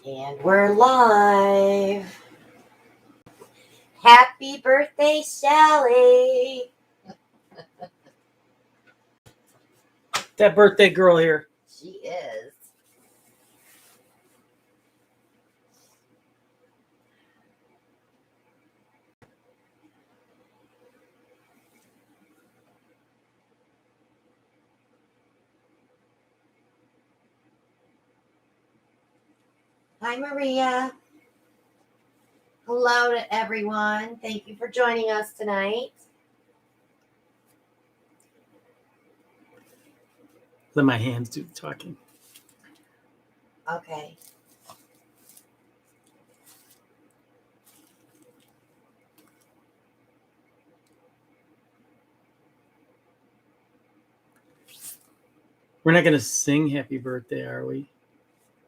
And we're live. Happy birthday, Sally. That birthday girl here. She is. Hi, Maria. Hello to everyone. Thank you for joining us tonight. Let my hands do the talking. Okay. We're not going to sing happy birthday, are we?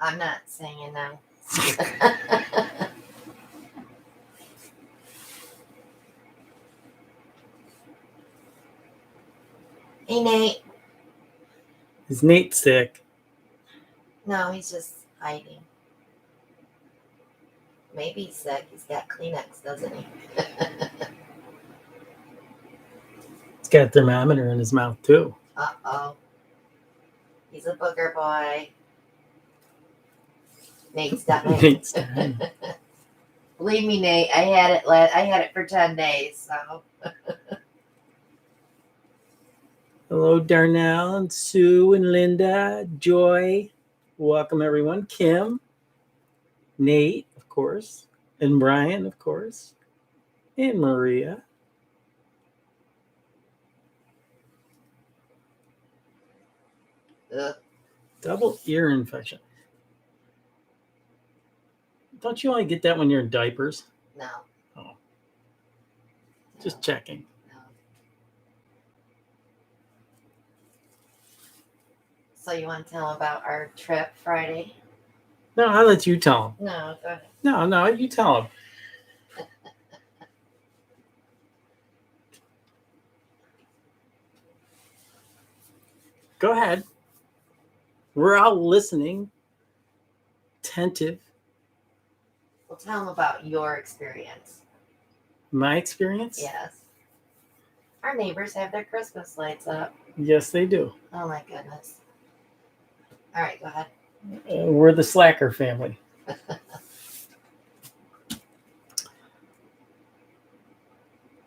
I'm not singing now. Hey, Nate. Is Nate sick? No, he's just hiding. Maybe he's sick. He's got Kleenex, doesn't he? He's got a thermometer in his mouth, too. Uh-oh. He's a booger boy. Nate's dying. Nate's dying. Believe me, Nate, I had it for 10 days, so. Hello, Darnell and Sue and Linda, Joy. Welcome, everyone. Kim, Nate, of course, and Brian, of course, and Maria. Ugh. Double ear infection. Don't you only get that when you're in diapers? No. Oh. Just checking. No. So you want to tell them about our trip Friday? No, I'll let you tell them. No, go ahead. No, you tell them. Go ahead. We're all listening, attentive. Well, tell them about your experience. My experience? Yes. Our neighbors have their Christmas lights up. Yes, they do. Oh, my goodness. All right, go ahead. We're the slacker family.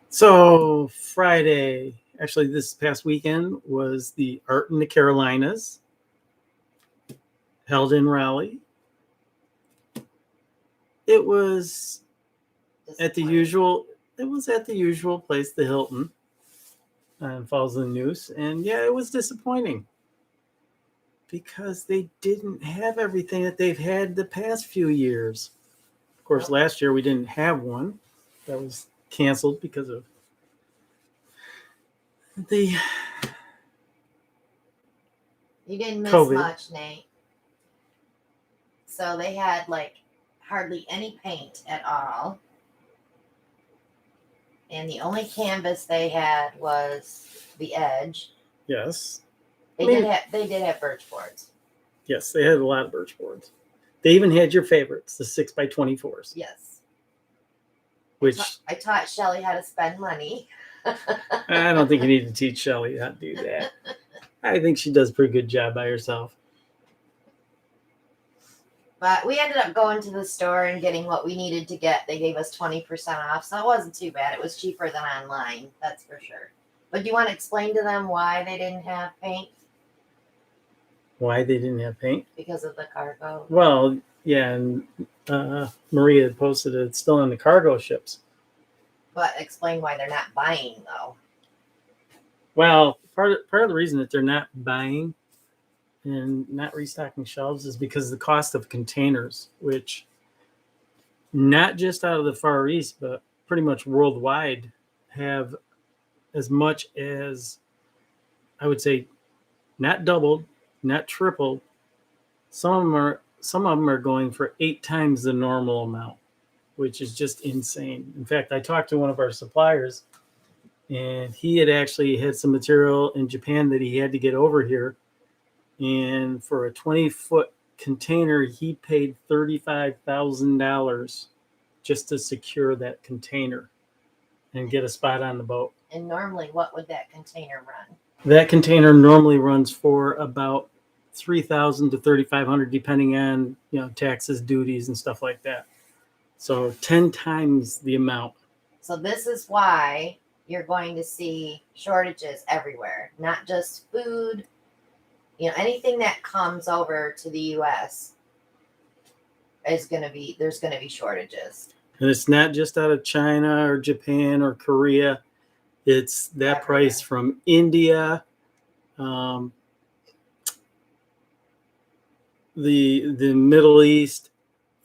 So Friday, actually this past weekend, was the Art in the Carolinas, held in Raleigh. It was at the usual place, the Hilton on Falls of the Neuse. And yeah, it was disappointing because they didn't have everything that they've had the past few years. Of course, last year we didn't have one. That was canceled because of the You didn't miss COVID. much, Nate. So they had like hardly any paint at all. And the only canvas they had was the edge. Yes. They did have birch boards. Yes, they had a lot of birch boards. They even had your favorites, the 6x24s. Yes. Which I taught Shelly how to spend money. I don't think you need to teach Shelly how to do that. I think she does a pretty good job by herself. But we ended up going to the store and getting what we needed to get. They gave us 20% off, so it wasn't too bad. It was cheaper than online, that's for sure. But do you want to explain to them why they didn't have paint? Why they didn't have paint? Because of the cargo. Well, yeah, and Maria had posted it's still on the cargo ships. But explain why they're not buying, though. Well, part of the reason that they're not buying and not restocking shelves is because of the cost of containers, which not just out of the Far East, but pretty much worldwide have as much as, I would say, not doubled, not tripled. Some of them are going for 8 times the normal amount, which is just insane. In fact, I talked to one of our suppliers, and he had actually had some material in Japan that he had to get over here. And for a 20-foot container, he paid $35,000 just to secure that container and get a spot on the boat. And normally, what would that container run? That container normally runs for about $3,000 to $3,500, depending on taxes, duties, and stuff like that. So 10 times the amount. So this is why you're going to see shortages everywhere, not just food. Anything that comes over to the U.S. there's going to be shortages. And it's not just out of China or Japan or Korea. It's that Everywhere. price from India, the Middle East,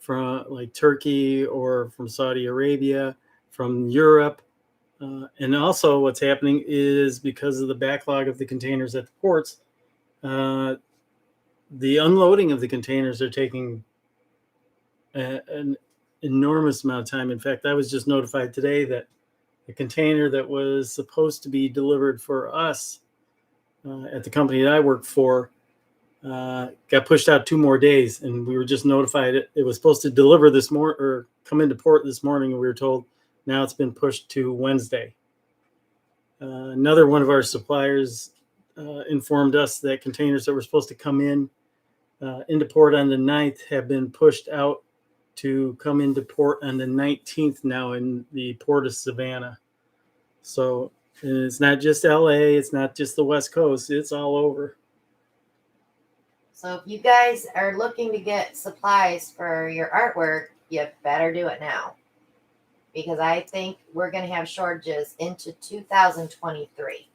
from like Turkey or from Saudi Arabia, from Europe. And also what's happening is because of the backlog of the containers at the ports, the unloading of the containers are taking an enormous amount of time. In fact, I was just notified today that the container that was supposed to be delivered for us at the company that I work for got pushed out 2 more days, and we were just notified it was supposed to deliver this morning or come into port this morning, and we were told now it's been pushed to Wednesday. Another one of our suppliers informed us that containers that were supposed to come in into port on the 9th have been pushed out to come into port on the 19th now in the port of Savannah. So it's not just LA, it's not just the West Coast, it's all over. So if you guys are looking to get supplies for your artwork, you better do it now. Because I think we're going to have shortages into 2023.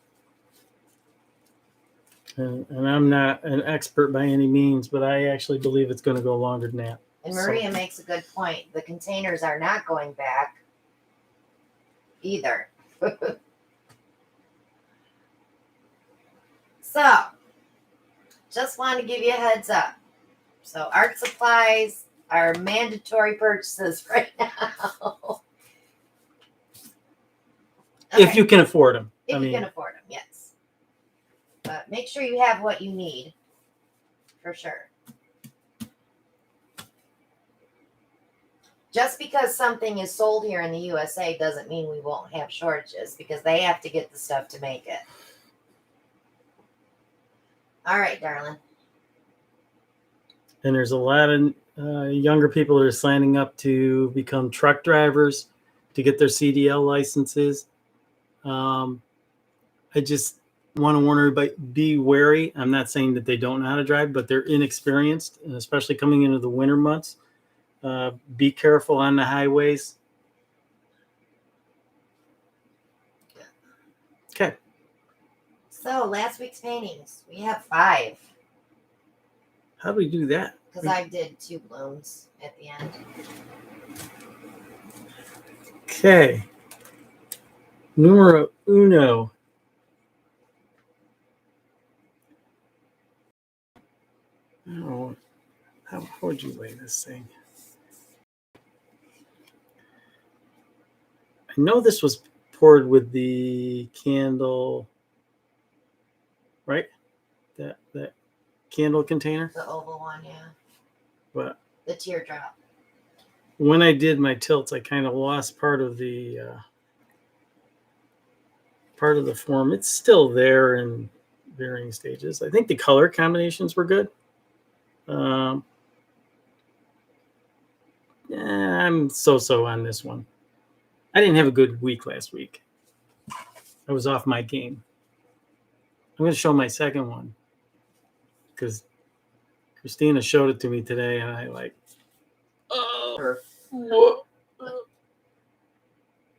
And I'm not an expert by any means, but I actually believe it's going to go longer than that. And Maria makes a good point. The containers are not going back either. So, just want to give you a heads up. So, art supplies are mandatory purchases right now. If you can afford them. If you can afford them, yes. But make sure you have what you need, for sure. Just because something is sold here in the USA doesn't mean we won't have shortages, because they have to get the stuff to make it. All right, darling. And there's a lot of younger people that are signing up to become truck drivers to get their CDL licenses. I just want to warn everybody, be wary. I'm not saying that they don't know how to drive, but they're inexperienced, and especially coming into the winter months. Be careful on the highways. Okay. So last week's paintings, we have 5. How do we do that? Because I did 2 blooms at the end. Okay. Numero uno. Oh, how would you lay this thing? I know this was poured with the candle, right? That candle container. The oval one, yeah. But the teardrop. When I did my tilts, I kind of lost part of the form. It's still there in varying stages. I think the color combinations were good. I'm so on this one. I didn't have a good week last week. I was off my game. I'm going to show my second one because Christina showed it to me today, and I like, oh, whoa.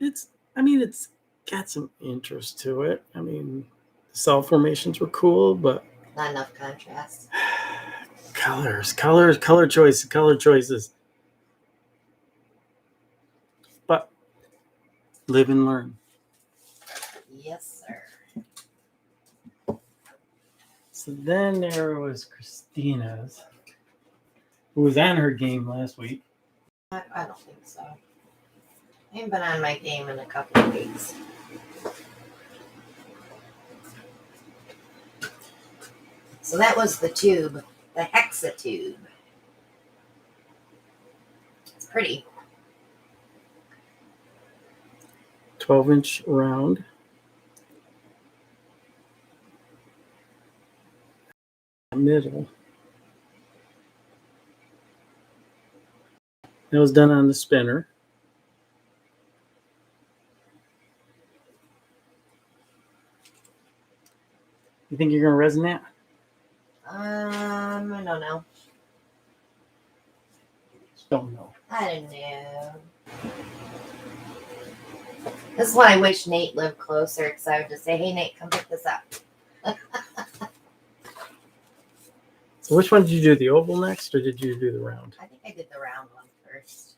It's got some interest to it. I mean, the cell formations were cool, but not enough contrast. color choices. But live and learn. Yes, sir. So then there was Christina's, who was on her game last week. I don't think so. I haven't been on my game in a couple of weeks. So that was the tube, the hexatube. pretty. 12-inch round. Middle. That was done on the spinner. You think you're going to resin that? I don't know. Don't know. I don't know. This is why I wish Nate lived closer, because I would just say, hey, Nate, come pick this up. So which one did you do? The oval next, or did you do the round? I think I did the round one first.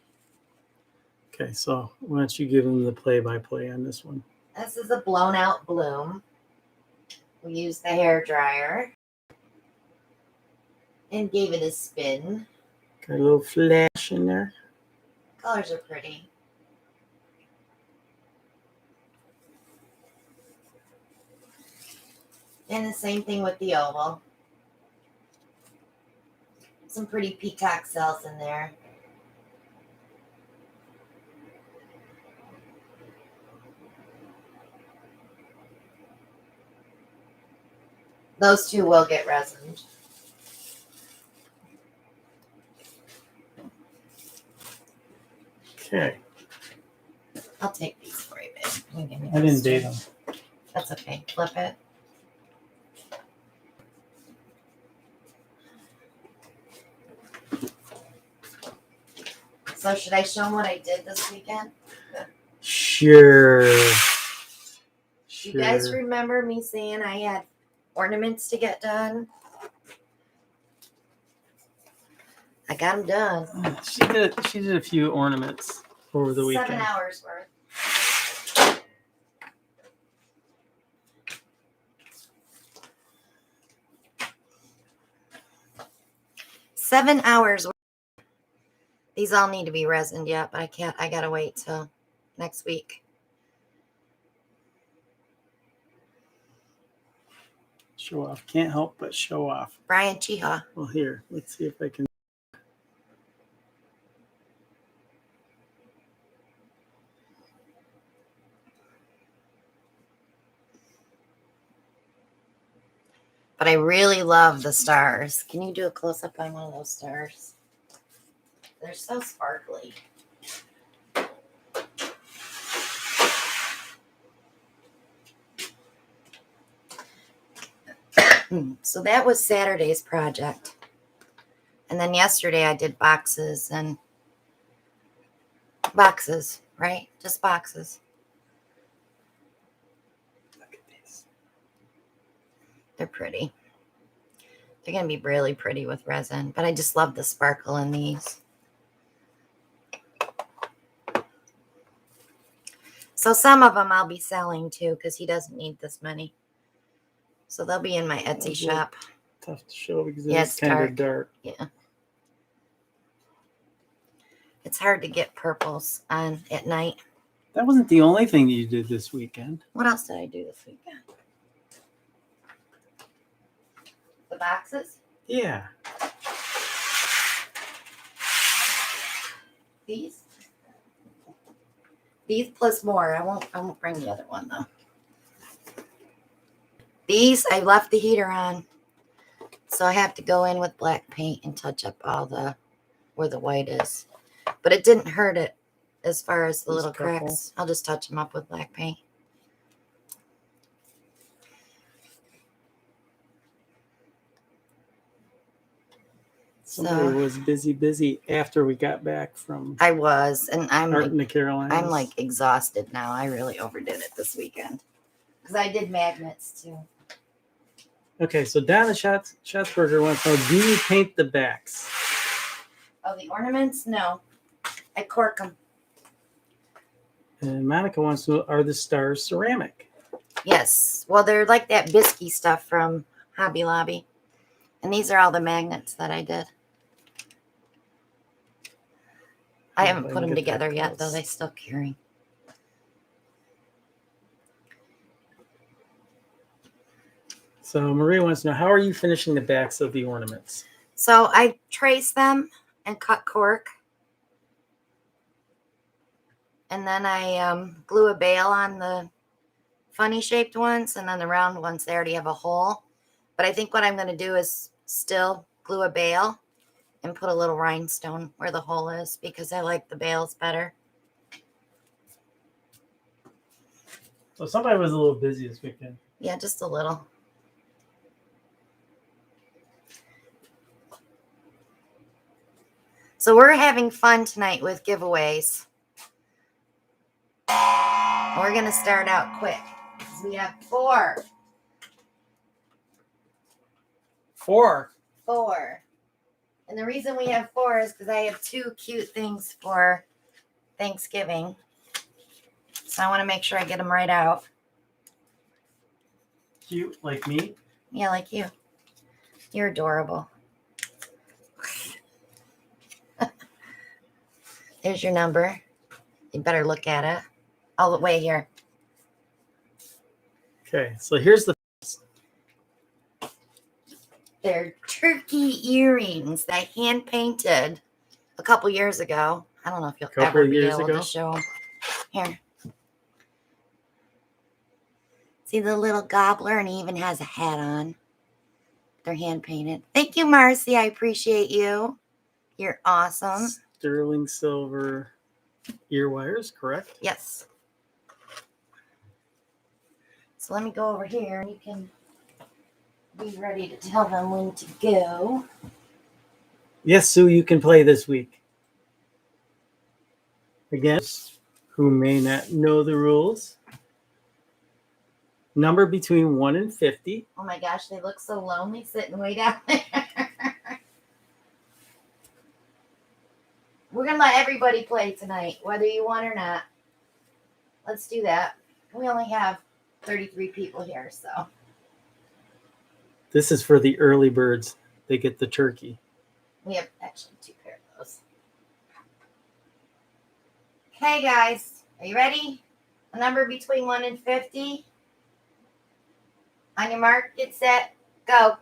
Okay, so why don't you give them the play-by-play on this one? This is a blown out bloom. We used the hair dryer and gave it a spin. Got a little flash in there. Colors are pretty. And the same thing with the oval. Some pretty peacock cells in there. Those two will get resined. Okay. I'll take these for you, babe. You give me I those didn't date two. them. That's okay. Flip it. So should I show them what I did this weekend? Sure. You guys remember me saying I had ornaments to get done? I got them done. She did a few ornaments over the weekend. 7 hours worth. Seven hours. These all need to be resined yet, but I can't. I gotta wait till next week. Show off. Can't help but show off. Brian Chiha. Well, here, let's see if I can. But I really love the stars. Can you do a close up on one of those stars? They're so sparkly. So that was Saturday's project. And then yesterday I did boxes and boxes, right? Just boxes. Look at these. They're pretty. They're going to be really pretty with resin, but I just love the sparkle in these. So some of them I'll be selling too, because he doesn't need this many. So they'll be in my Etsy shop. Tough to show because Yeah, it's it's kind of dark. Yeah. It's hard to get purples on at night. That wasn't the only thing you did this weekend. What else did I do this weekend? The boxes? Yeah. These plus more. I won't bring the other one though. These I left the heater on, so I have to go in with black paint and touch up all where the white is. But it didn't hurt it as far as the little cracks. I'll just touch them up with black paint. Somebody was busy after we got back from I was, and I'm Art like, in the Carolinas. I'm like exhausted now. I really overdid it this weekend because I did magnets too. Okay, so Donna Schatzberger wants to know, do you paint the backs? Oh, the ornaments? No, I cork them. And Monica wants to know, are the stars ceramic? Yes. Well, they're like that biscuit stuff from Hobby Lobby. And these are all the magnets that I did. I haven't put them together yet, though. They still curing. So Maria wants to know, how are you finishing the backs of the ornaments? So I trace them and cut cork. And then I glue a bail on the funny shaped ones, and then the round ones, they already have a hole. But I think what I'm going to do is still glue a bail and put a little rhinestone where the hole is because I like the bails better. So somebody was a little busy this weekend. Yeah, just a little. So we're having fun tonight with giveaways. We're going to start out quick because we have 4. 4. 4. And the reason we have 4 is because I have 2 cute things for Thanksgiving. So I want to make sure I get them right out. Cute, like me? Yeah, like you. You're adorable. There's your number. You better look at it. All the way here. Okay, so here's the. They're turkey earrings that I hand painted a couple years ago. I don't know if you'll ever be able to show them. Here. See the little gobbler, and he even has a hat on. They're hand painted. Thank you, Marcy. I appreciate you. You're awesome. Sterling silver ear wires, correct? Yes. So let me go over here, and you can be ready to tell them when to go. Yes, Sue, you can play this week. Again, who may not know the rules. Number between 1 and 50. Oh my gosh, they look so lonely sitting way down there. We're going to let everybody play tonight, whether you want or not. Let's do that. We only have 33 people here, so. This is for the early birds. They get the turkey. We have actually 2 pairs of those. Okay, guys. Are you ready? A number between 1 and 50. On your mark, get set, go.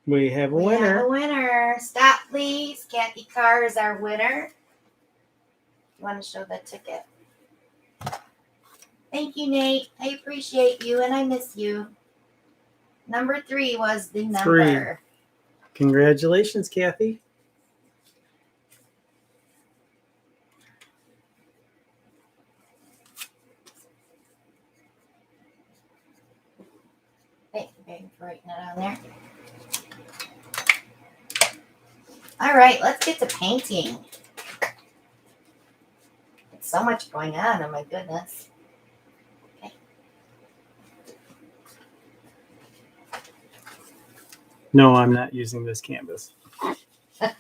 We have a We winner. have a winner. Stop, please. Kathy Carr is our winner. You want to show that ticket? Thank you, Nate. I appreciate you, and I miss you. Number 3 was the number. 3. Congratulations, Kathy. Thank you, babe, for writing it on there. All right, let's get to painting. It's so much going on, oh my goodness. Okay. No, I'm not using this canvas. Hit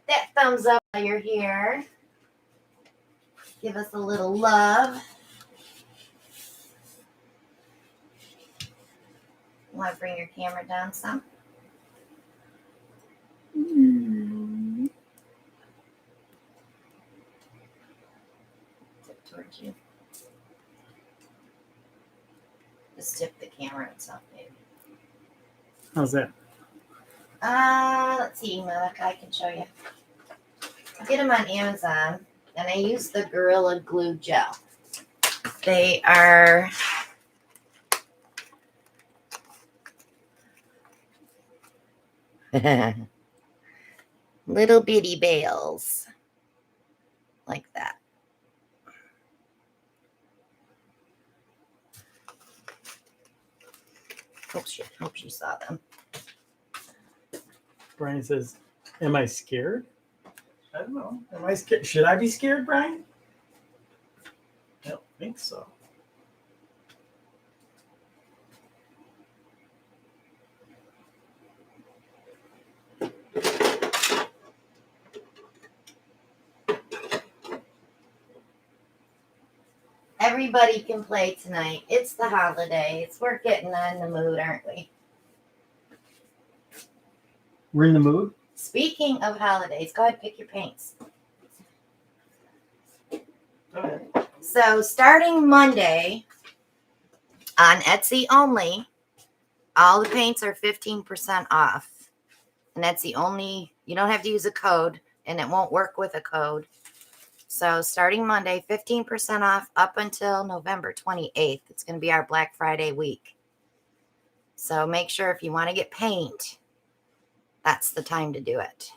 that thumbs up while you're here. Give us a little love. You want to bring your camera down some? Tip towards you. Just tip the camera itself, maybe. How's that? Let's see, Monica, I can show you. I get them on Amazon, and I use the Gorilla Glue Gel. They are little bitty bales, like that. Hope she saw them. Brian says, am I scared? I don't know. Am I scared? Should I be scared, Brian? I don't think so. Everybody can play tonight. It's the holidays. We're getting on the mood, aren't we? We're in the mood. Speaking of holidays, go ahead, pick your paints. Go ahead. So starting Monday on Etsy only, all the paints are 15% off. And that's the only, you don't have to use a code, and it won't work with a code. So starting Monday, 15% off up until November 28th. It's going to be our Black Friday week. So make sure if you want to get paint, that's the time to do it.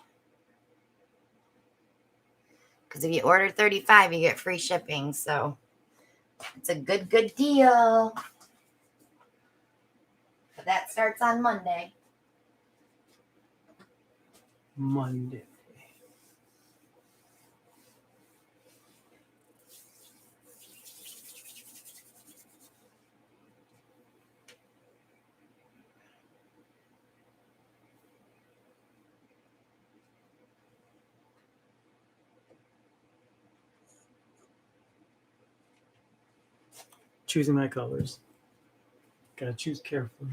Because if you order 35, you get free shipping. So it's a good deal. But that starts on Monday. Monday. Choosing my colors. Gotta choose carefully.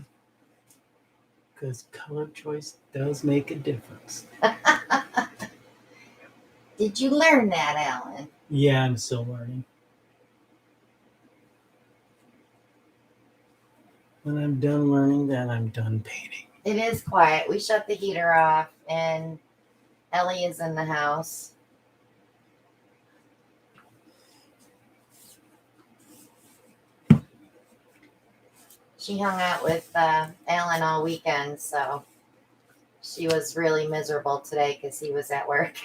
Because color choice does make a difference. Did you learn that, Alan? Yeah, I'm still learning. When I'm done learning, then I'm done painting. It is quiet. We shut the heater off, and Ellie is in the house. She hung out with Alan all weekend, so she was really miserable today because he was at work.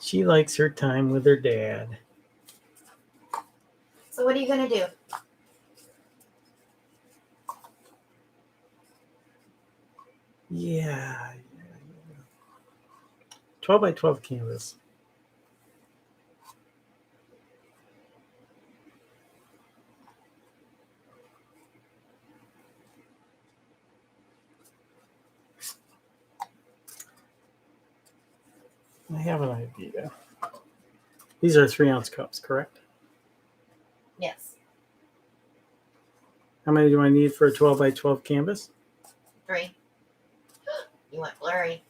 She likes her time with her dad. So what are you going to do? Yeah. 12 by 12 canvas. I have an idea. These are 3-ounce cups, correct? Yes. How many do I need for a 12 by 12 canvas? 3. You went blurry.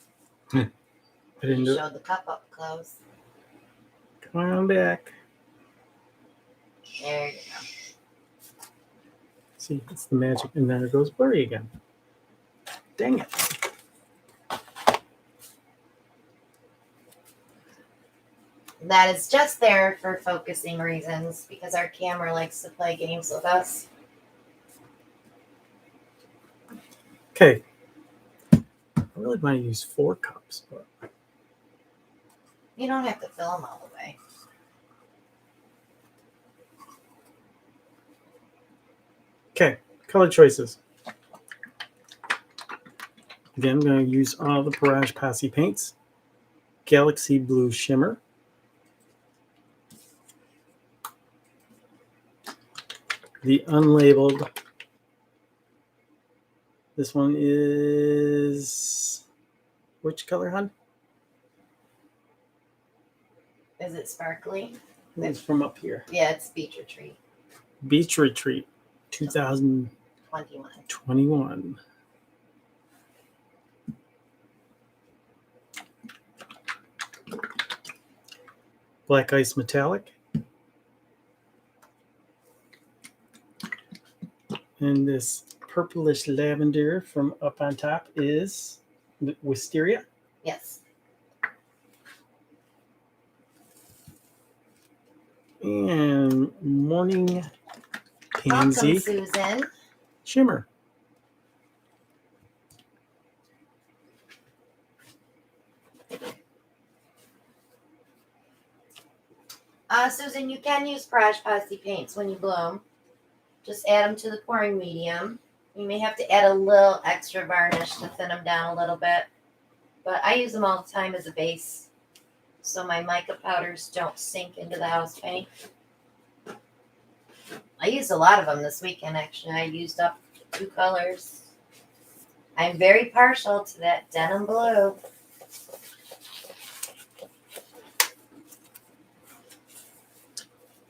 I didn't You do it. showed the cup up close. Come on back. There you go. See, it's the magic, and then it goes blurry again. Dang it. That is just there for focusing reasons because our camera likes to play games with us. Okay. I really want to use 4 cups, but You don't have to fill them all the way. okay. Color choices. Again, I'm going to use all the Barrage Posse paints. Galaxy Blue Shimmer. The unlabeled. This one is which color, hon? Is it sparkly? It's from up here. Yeah, it's Beach Retreat Beach Retreat 2021. 21. Black Ice Metallic. And this purplish lavender from up on top is Wisteria. Yes. And Morning Pansy Welcome, Susan. Shimmer. Susan, you can use Barrage Posse paints when you bloom. Just add them to the pouring medium. You may have to add a little extra varnish to thin them down a little bit. But I use them all the time as a base, so my mica powders don't sink into the house paint. I used a lot of them this weekend, actually. I used up 2 colors. I'm very partial to that denim blue.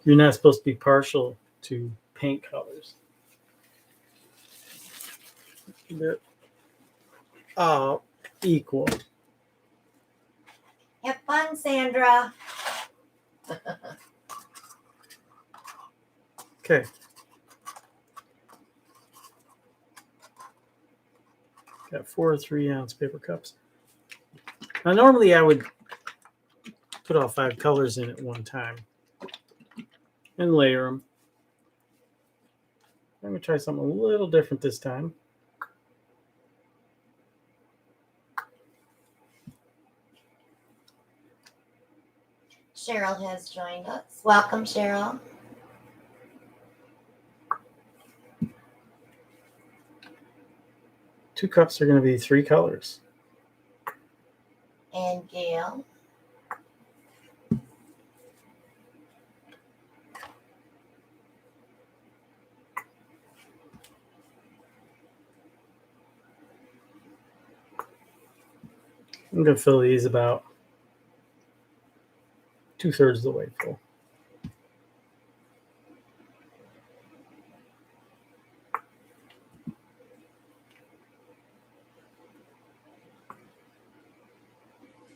You're not supposed to be partial to paint colors. They're all equal. Have fun, Sandra. Okay. Got 4 3-ounce paper cups. Now, normally I would put all 5 colors in at one time and layer them. I'm going to try something a little different this time. Cheryl has joined us. Welcome, Cheryl. Two cups are going to be 3 colors. And Gail. I'm going to fill these about 2/3 of the way full.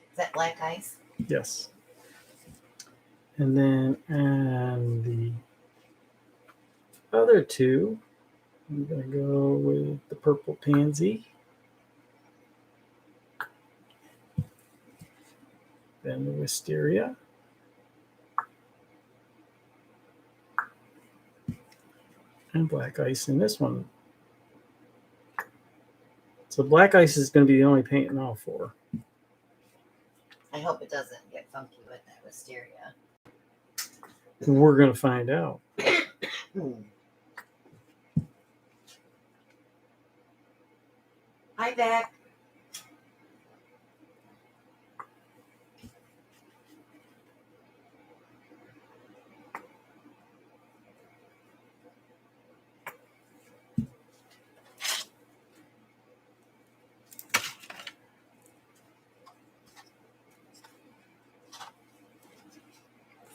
Is that black ice? Yes. And then on the other 2, I'm going to go with the purple pansy. Then the wisteria. And black ice in this one. So black ice is going to be the only paint in all 4. I hope it doesn't get funky with that wisteria. We're going to find out. Hi, Beck.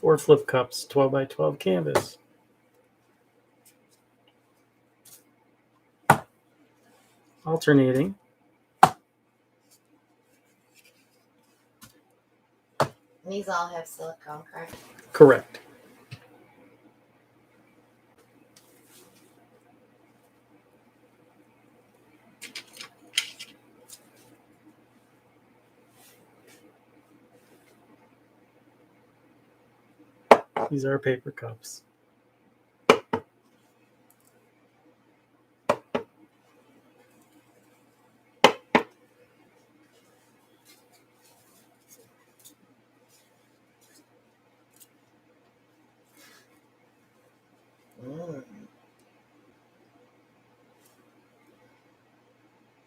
Four flip cups, 12 by 12 canvas. Alternating. These all have silicone, correct? Correct. These are paper cups.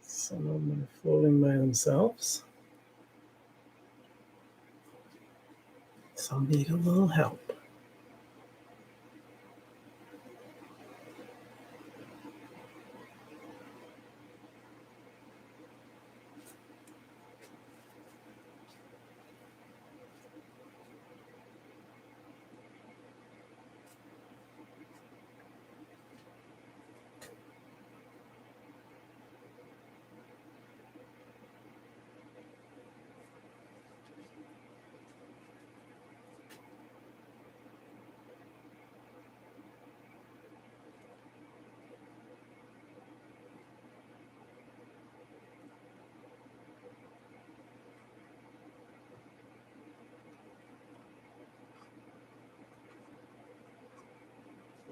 Some of them are floating by themselves. Some need a little help.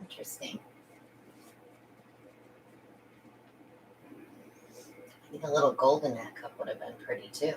Interesting. I think a little gold in that cup would have been pretty too.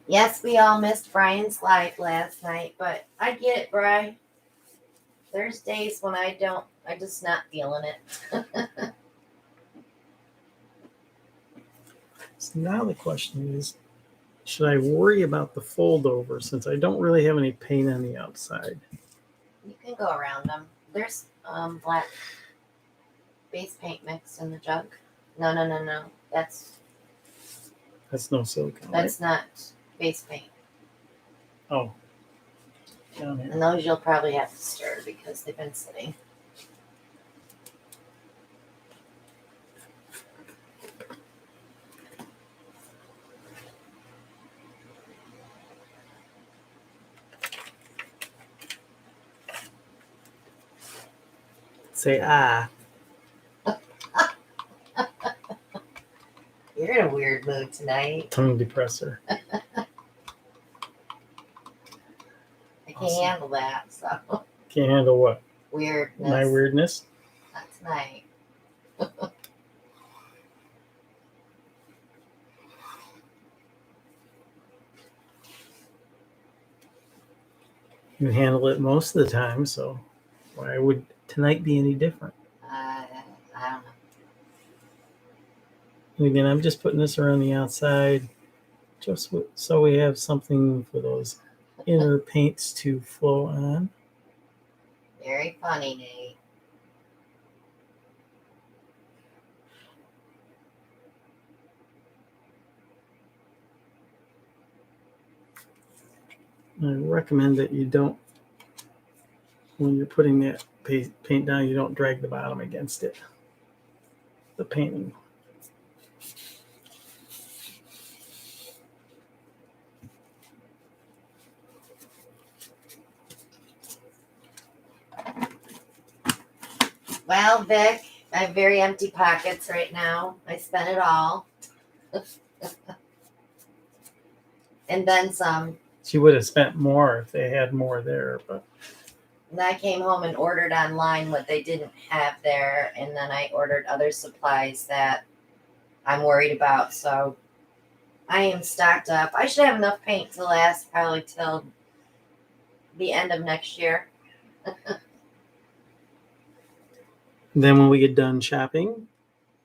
Yes, we all missed Brian's live last night, but I get it, Brian. There's days when I just not feeling it. So now the question is, should I worry about the fold over since I don't really have any paint on the outside? You can go around them. There's black base paint mix in the jug. No. That's No silicone, right? not base paint. Oh, down here. And those you'll probably have to stir because they've been sitting. Say ah. You're in a weird mood tonight. Tongue depressor. I can't Awesome. handle that, so Can't handle what? weirdness. My weirdness? Not tonight. You handle it most of the time, so why would tonight be any different? I don't know. And again, I'm just putting this around the outside just so we have something for those inner paints to flow on. Very funny, Nate. I recommend that you don't, when you're putting that paint down, you don't drag the bottom against it. The painting. Well, Vic, I have very empty pockets right now. I spent it all. And then some. She would have spent more if they had more there, but And I came home and ordered online what they didn't have there. And then I ordered other supplies that I'm worried about. So I am stocked up. I should have enough paint to last probably till the end of next year. then when we get done shopping,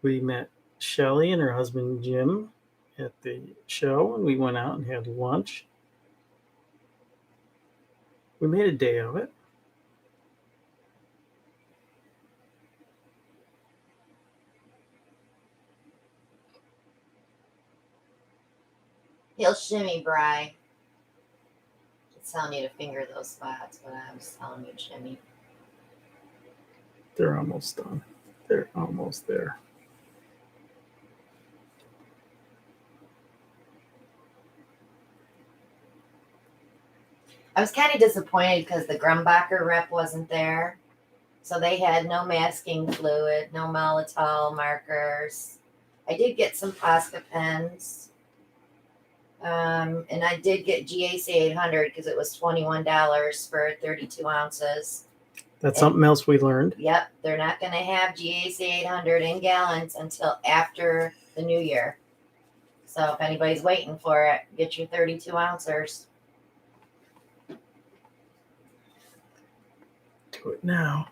we met Shelly and her husband Jim at the show, and we went out and had lunch. We made a day of it. He'll shimmy, Bri. It's telling you to finger those spots, but I was telling you shimmy. They're almost done. They're almost there. I was kind of disappointed because the Grumbacher rep wasn't there. So they had no masking fluid, no Molotov markers. I did get some Posca pens. And I did get GAC 800 because it was $21 for 32 ounces. That's something else we learned. Yep, they're not going to have GAC 800 in gallons until after the new year. So if anybody's waiting for it, get your 32 ounces. Do it now.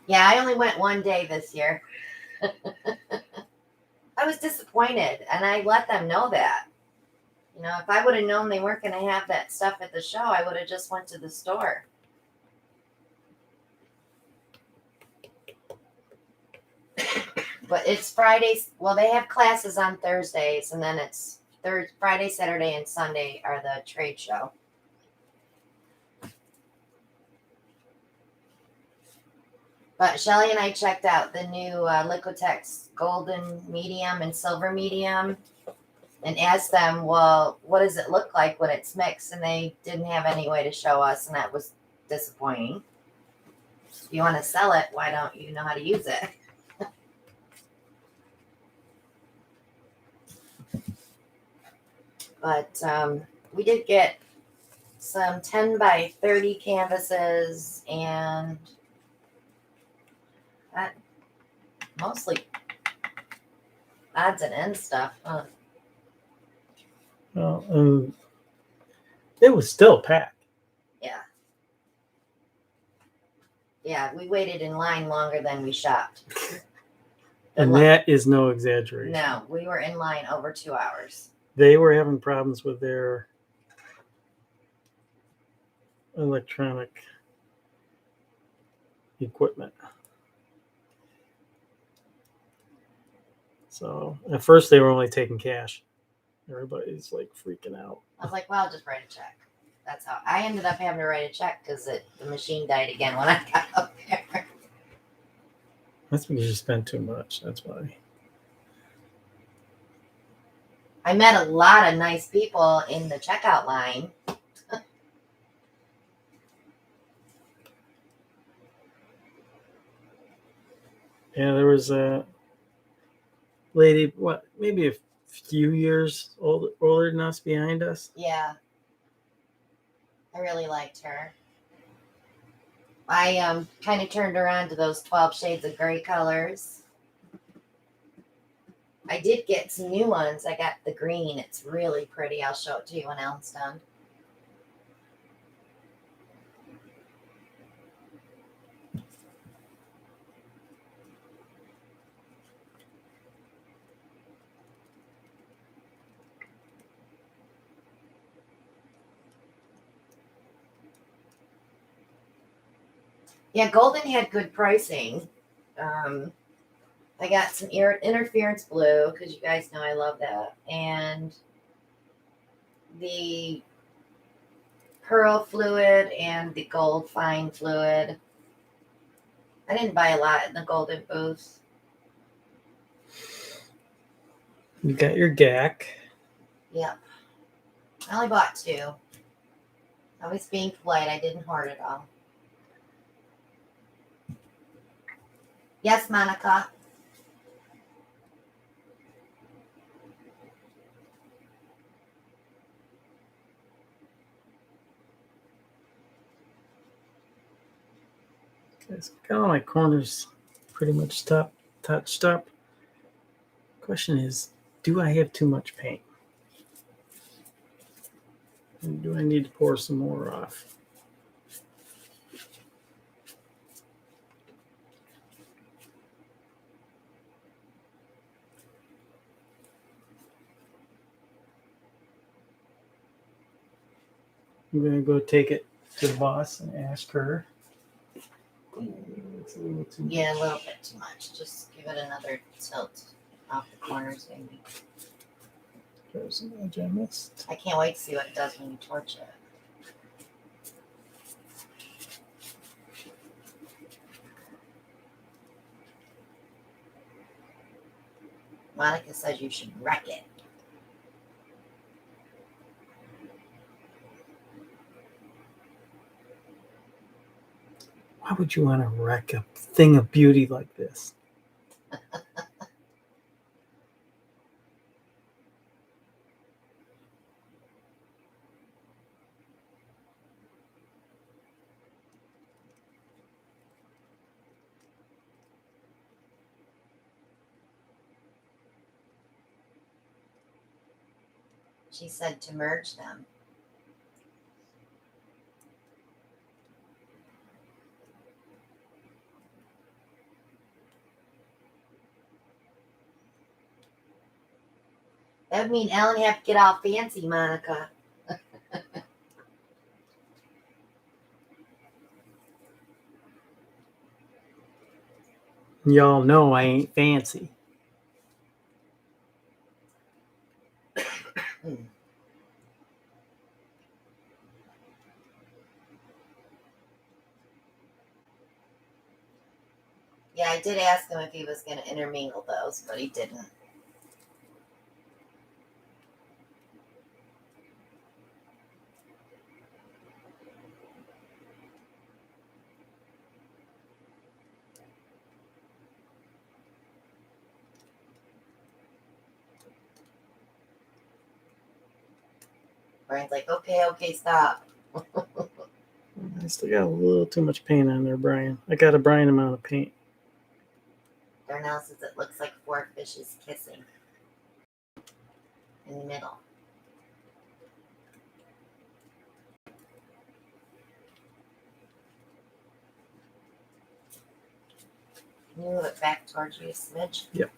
Yeah, I only went one day this year. I was disappointed, and I let them know that. You know, if I would have known they weren't going to have that stuff at the show, I would have just went to the store. But it's Fridays. Well, they have classes on Thursdays, and then it's Friday, Saturday, and Sunday are the trade show. But Shelly and I checked out the new Liquitex golden medium and silver medium and asked them, well, what does it look like when it's mixed? And they didn't have any way to show us, and that was disappointing. If you want to sell it, why don't you know how to use it? But we did get some 10 by 30 canvases and mostly, odds and ends stuff. Huh? Well, it was still packed. Yeah. Yeah, we waited in line longer than we shopped. And that is no exaggeration. No, we were in line over 2 hours. They were having problems with their electronic equipment. So at first they were only taking cash. Everybody's like freaking out. I was like, well, I'll just write a check. That's how I ended up having to write a check because the machine died again when I got up there. That's because you spent too much. That's why. I met a lot of nice people in the checkout line. Yeah, there was a lady, maybe a few years older than us behind us. Yeah. I really liked her. I kind of turned her on to those 12 shades of gray colors. I did get some new ones. I got the green. It's really pretty. I'll show it to you when Ellen's done. Yeah, Golden had good pricing. I got some interference blue because you guys know I love that. And the pearl fluid and the gold fine fluid. I didn't buy a lot in the Golden booth. You got your GAC. Yep. I only bought 2. I was being polite. I didn't hoard it all. Yes, Monica. Okay, so got all my corners pretty much touched up. Question is, do I have too much paint? And do I need to pour some more off? I'm gonna go take it to the boss and ask her. It's a little too much. Yeah, a little bit too much. Just give it another tilt off the corners, maybe. There's an edge I missed. I can't wait to see what it does when you torch it. Monica says you should wreck it. Why would you want to wreck a thing of beauty like this? She said to merge them. That would mean Ellen have to get all fancy, Monica. Y'all know I ain't fancy. Yeah, I did ask him if he was going to intermingle those, but he didn't. Brian's like, okay, stop. I still got a little too much paint on there, Brian. I got a Brian amount of paint. Darnell says it looks like 4 fishes kissing. in the middle. Can you move it back towards you a smidge? Yep.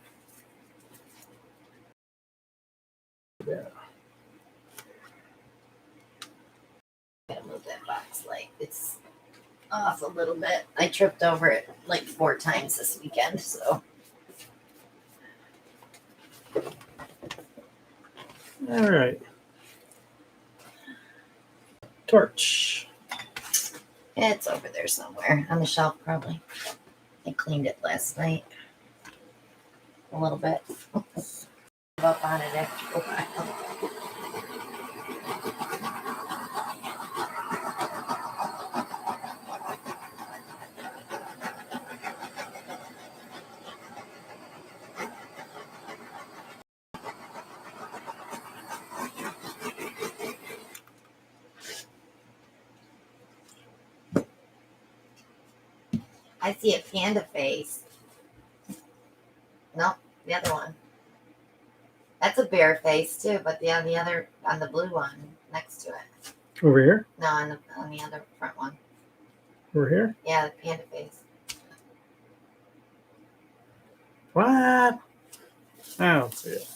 Yeah. Gotta move that box light. It's off a little bit. I tripped over it like 4 times this weekend, so. All right. Torch. It's over there somewhere on the shelf, probably. I cleaned it last night a little bit. Up on it after a while. I see a panda face. Nope, the other one. That's a bear face too, but on the other, on the blue one next to it. Over here? No, on the other front one. Over here? Yeah, the panda face. What? I don't see it.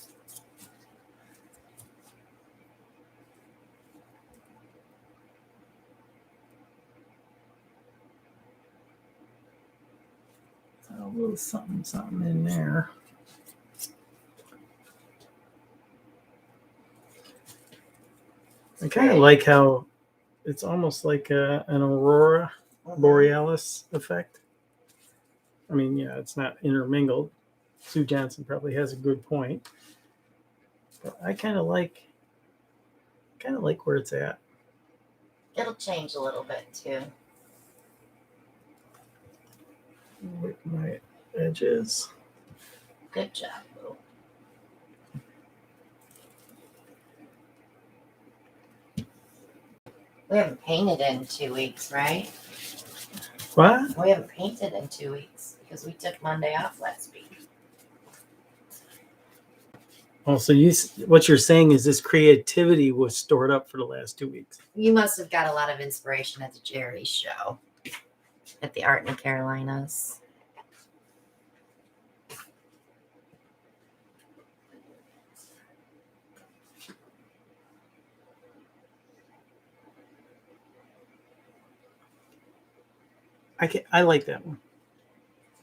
A little something in there. I kind of like how it's almost like an aurora borealis effect. I mean, yeah, it's not intermingled. Sue Johnson probably has a good point, but I kind of like where it's at. It'll change a little bit too. With my edges. Good job, Lou. We haven't painted in 2 weeks, right? What? We haven't painted in 2 weeks because we took Monday off last week. Oh, so what you're saying is this creativity was stored up for the last 2 weeks. You must have got a lot of inspiration at the Jerry show at the Art in the Carolinas. I like that one.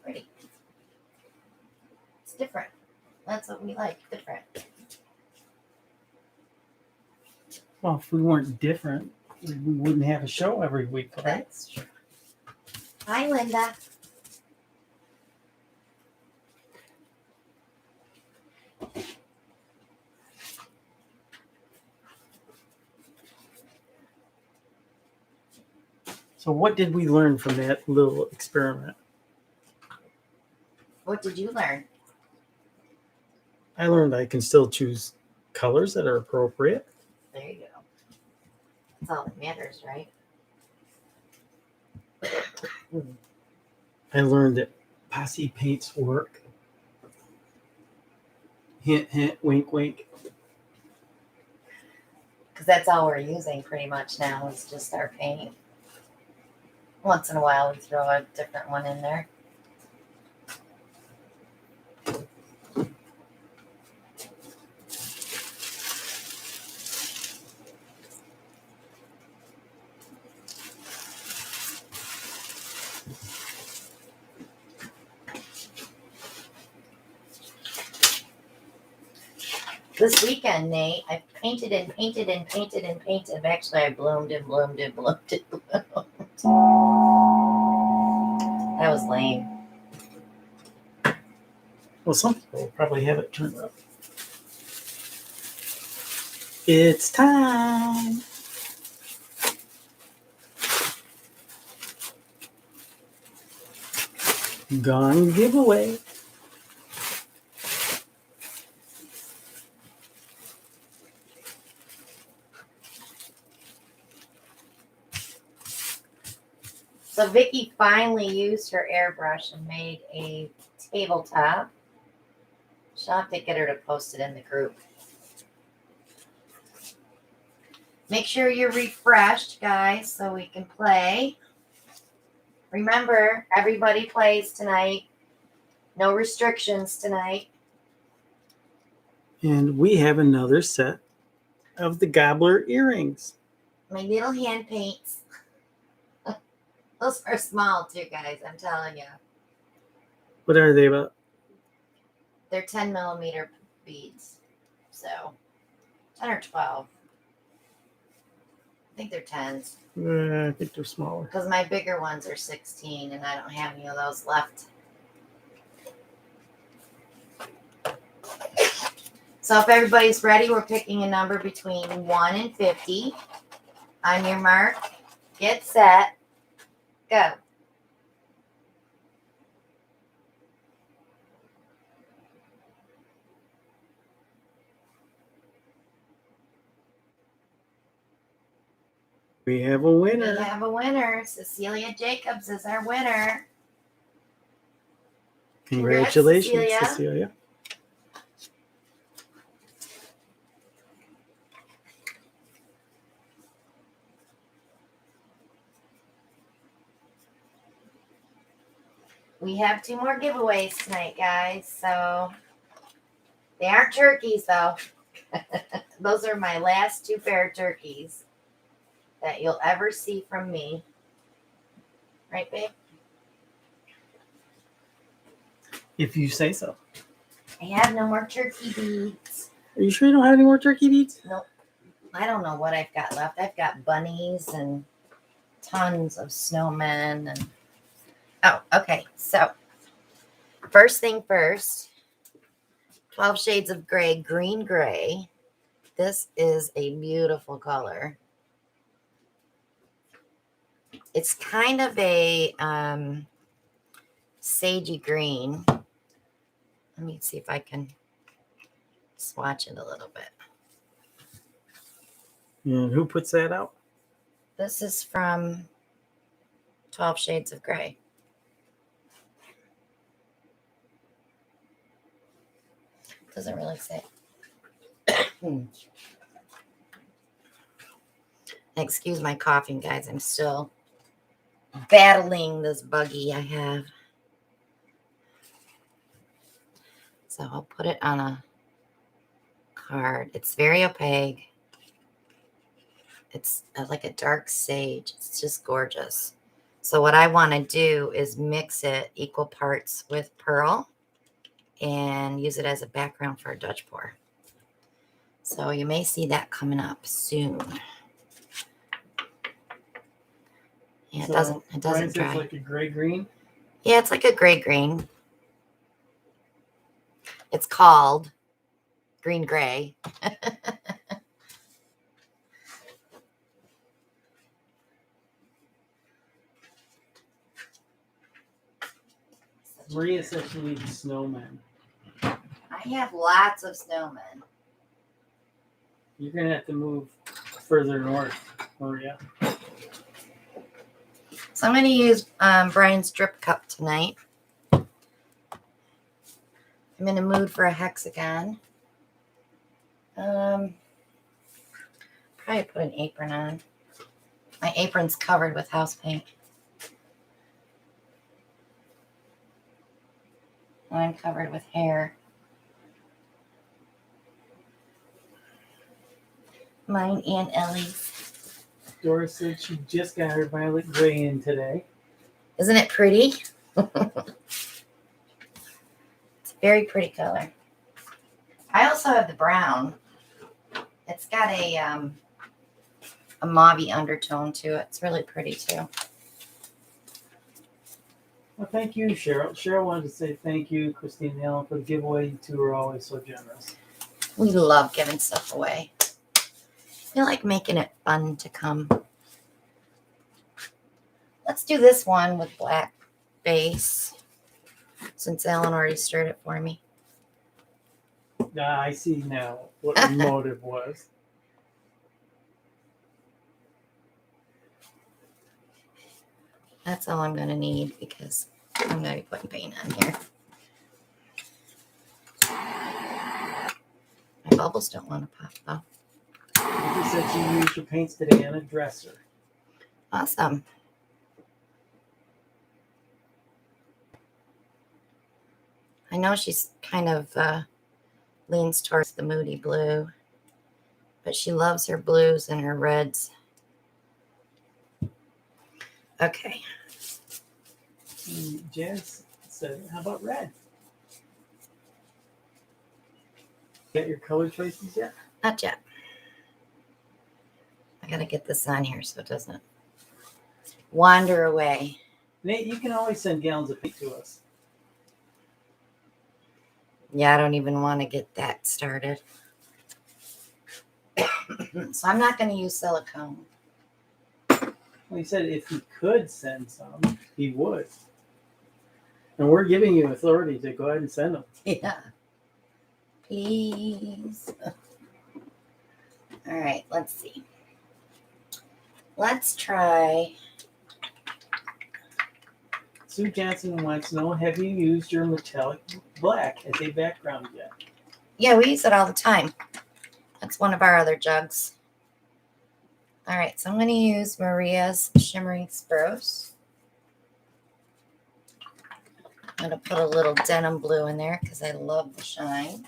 Pretty. It's different. That's what we like. Different. Well, if we weren't different, we wouldn't have a show every week, right? That's true. Hi, Linda. So what did we learn from that little experiment? What did you learn? I learned I can still choose colors that are appropriate. There you go. That's all that matters, right? I learned that posse paints work. Hint, hint, wink, wink. Because that's all we're using pretty much now is just our paint. Once in a while, we throw a different one in there. This weekend, Nate, I painted and painted and painted and painted. Actually, I bloomed and bloomed and bloomed and bloomed. That was lame. Well, some people will probably have it turned up. It's time. Gone giveaway. So Vicky finally used her airbrush and made a tabletop. She'll have to get her to post it in the group. Make sure you're refreshed, guys, so we can play. Remember, everybody plays tonight. No restrictions tonight. And we have another set of the gobbler earrings. My little hand paints. Those are small too, guys, I'm telling you. What are they about? They're 10 millimeter beads. So 10 or 12. I think they're 10s. I think they're smaller. Because my bigger ones are 16 and I don't have any of those left. So if everybody's ready, we're picking a number between 1 and 50. On your mark, get set, go. We have a winner. We have a winner. Cecilia Jacobs is our winner. Congratulations, Congrats, Cecilia. We have 2 more giveaways tonight, guys. So they aren't turkeys, though. Those are my last 2 pair of turkeys that you'll ever see from me. Right, babe? If you say so. I have no more turkey beads. Are you sure you don't have any more turkey beads? Nope. I don't know what I've got left. I've got bunnies and tons of snowmen. And oh, okay. So first thing first, 12 Shades of Gray, green gray. This is a beautiful color. It's kind of a sagey green. Let me see if I can swatch it a little bit. And who puts that out? This is from 12 Shades of Gray. Doesn't really say. Excuse my coughing, guys. I'm still battling this buggy I have. So I'll put it on a card. It's very opaque. It's like a dark sage. It's just gorgeous. So what I want to do is mix it equal parts with pearl and use it as a background for a Dutch pour. So you may see that coming up soon. Yeah, So, it doesn't dry. It's like a gray green. Yeah, it's like a gray green. It's called green gray. Maria said she needs snowmen. I have lots of snowmen. You're gonna have to move further north, Maria. So I'm going to use Brian's drip cup tonight. I'm in a mood for a hexagon. Probably put an apron on. My apron's covered with house paint. And I'm covered with hair. Mine and Ellie's. Doris said she just got her violet gray in today. Isn't it pretty? It's a very pretty color. I also have the brown. It's got a mauve-y undertone to it. It's really pretty too. Well, thank you, Cheryl. Cheryl wanted to say thank you, Christine and Ellen, for the giveaway. You two are always so generous. We love giving stuff away. We like making it fun to come. Let's do this one with black base, since Ellen already stirred it for me. I see now what the motive was. That's all I'm going to need because I'm going to be putting paint on here. My bubbles don't want to pop though. She said she used her paints today on a dresser. Awesome. I know she's kind of leans towards the moody blue, but she loves her blues and her reds. Okay. And Jazz said, how about red? Got your color choices yet? Not yet. I gotta get this on here so it doesn't wander away. Nate, you can always send gallons of paint to us. Yeah, I don't even want to get that started. So I'm not going to use silicone. Well, he said if he could send some, he would. And we're giving you authority to go ahead and send them. Yeah. Please. All right, let's see. Let's try. Sue Johnson wants to know, have you used your metallic black as a background yet? Yeah, we use it all the time. That's one of our other jugs. All right, so I'm going to use Maria's Shimmering Spruce. I'm going to put a little denim blue in there because I love the shine.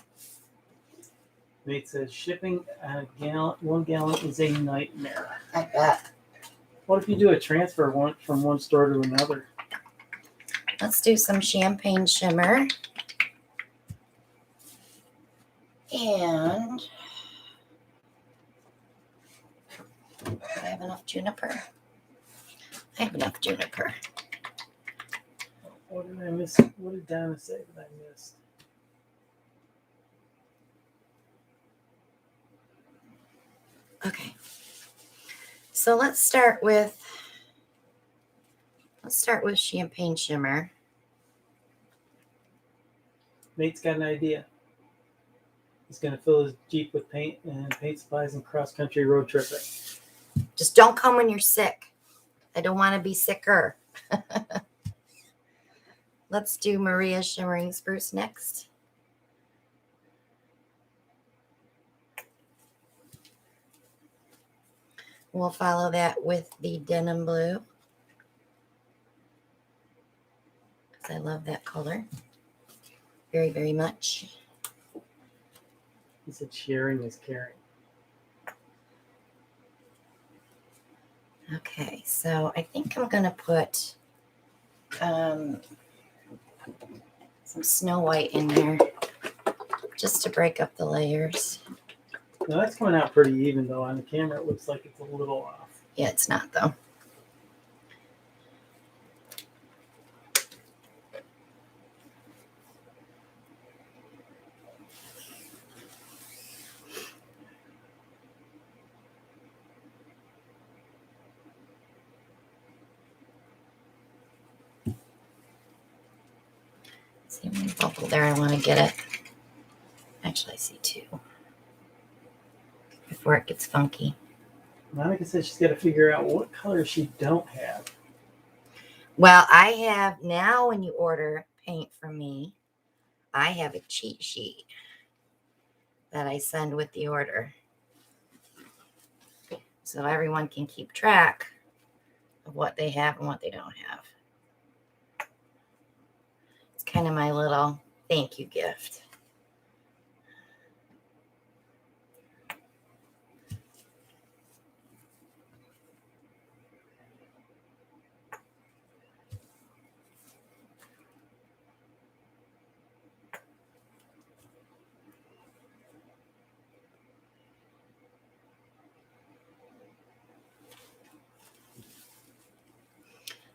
Nate says shipping a gallon, 1 gallon is a nightmare. I bet. What if you do a transfer from one store to another? Let's do some champagne shimmer. And do I have enough juniper? I have enough juniper. What did I miss? What did Donna say that I missed? Okay. So let's start with champagne shimmer. Nate's got an idea. He's going to fill his Jeep with paint and paint supplies and cross-country road tripping. Just don't come when you're sick. I don't want to be sicker. Let's do Maria's Shimmering Spruce next. We'll follow that with the denim blue, because I love that color very, very much. He said sharing is caring. Okay, so I think I'm going to put some Snow White in there just to break up the layers. Now that's coming out pretty even, though. On the camera, it looks like it's a little off. Yeah, it's not, though. See one bubble there. I want to get it. Actually, I see two before it gets funky. Monica says she's got to figure out what color she don't have. Well, I have now, when you order paint from me, I have a cheat sheet that I send with the order, so everyone can keep track of what they have and what they don't have. It's kind of my little thank you gift.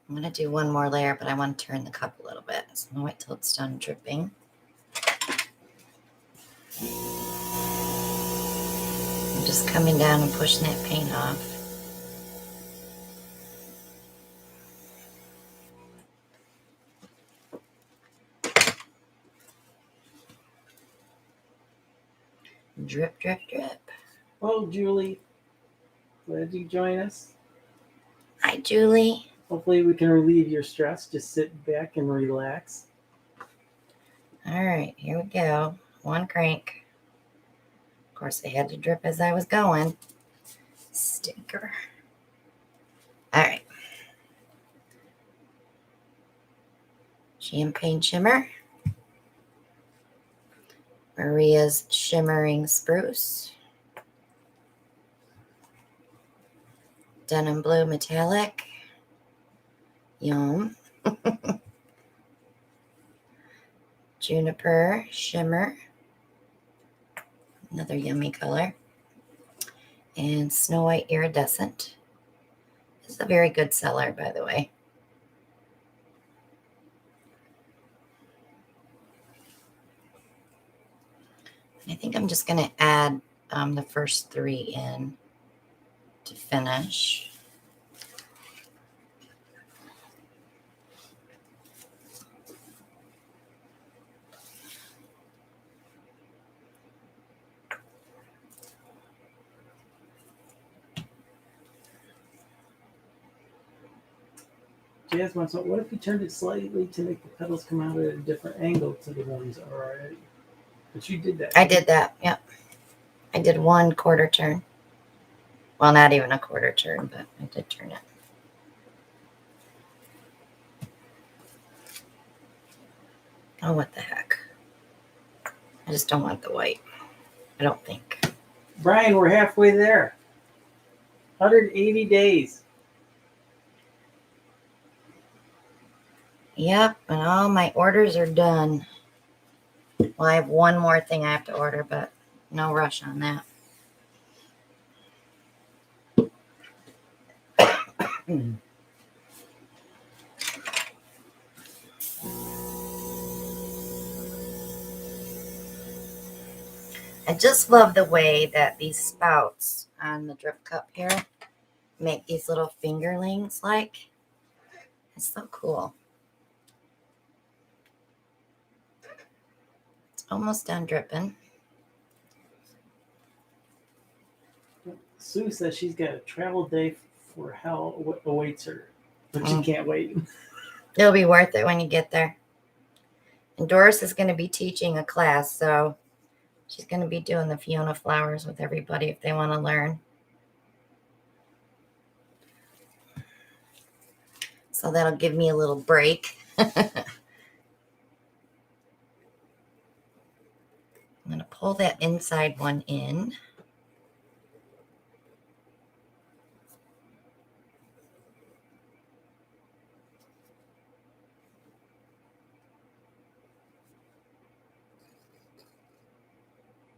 I'm going to do one more layer, but I want to turn the cup a little bit. So I'm going to wait till it's done dripping. I'm just coming down and pushing that paint off. Drip, drip, drip. Well, Julie, glad you join us. Hi, Julie. Hopefully we can relieve your stress. Just sit back and relax. All right, here we go. One crank. course, I had to drip as I was going. Stinker. All right. Champagne Shimmer. Maria's Shimmering Spruce. Denim Blue Metallic. Yum. Juniper Shimmer. Another yummy color. And Snow White Iridescent. This is a very good seller, by the way. I think I'm just going to add the first 3 in to finish. Jazz wants to know, what if you turned it slightly to make the petals come out at a different angle to the ones already? But you did that. I did that, yep. I did 1 quarter turn. Well, not even a quarter turn, but I did turn it. Oh, what the heck. I just don't want the white. I don't think. Brian, we're halfway there. 180 days. Yep, and all my orders are done. Well, I have 1 more thing I have to order, but no rush on that. I just love the way that these spouts on the drip cup here make these little fingerlings like. It's so cool. It's almost done dripping. Sue says she's got a travel day for hell awaits her, but she can't wait. It'll be worth it when you get there. And Doris is going to be teaching a class, so she's going to be doing the Fiona flowers with everybody if they want to learn. So that'll give me a little break. I'm going to pull that inside one in.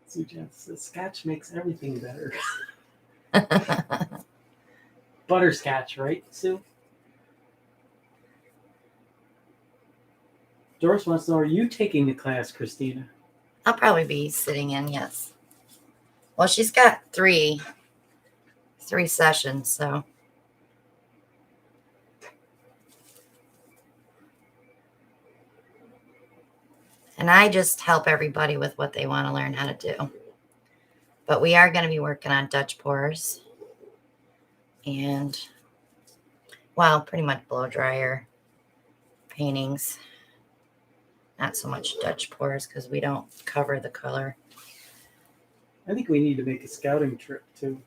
Sue Jen says Scotch makes everything better. Butterscotch, right, Sue? Doris wants to know, are you taking the class, Christina? I'll probably be sitting in, yes. Well, she's got three sessions, so. And I just help everybody with what they want to learn how to do. But we are going to be working on Dutch pours. And, well, pretty much blow dryer paintings. Not so much Dutch pours because we don't cover the color. I think we need to make a scouting trip, too.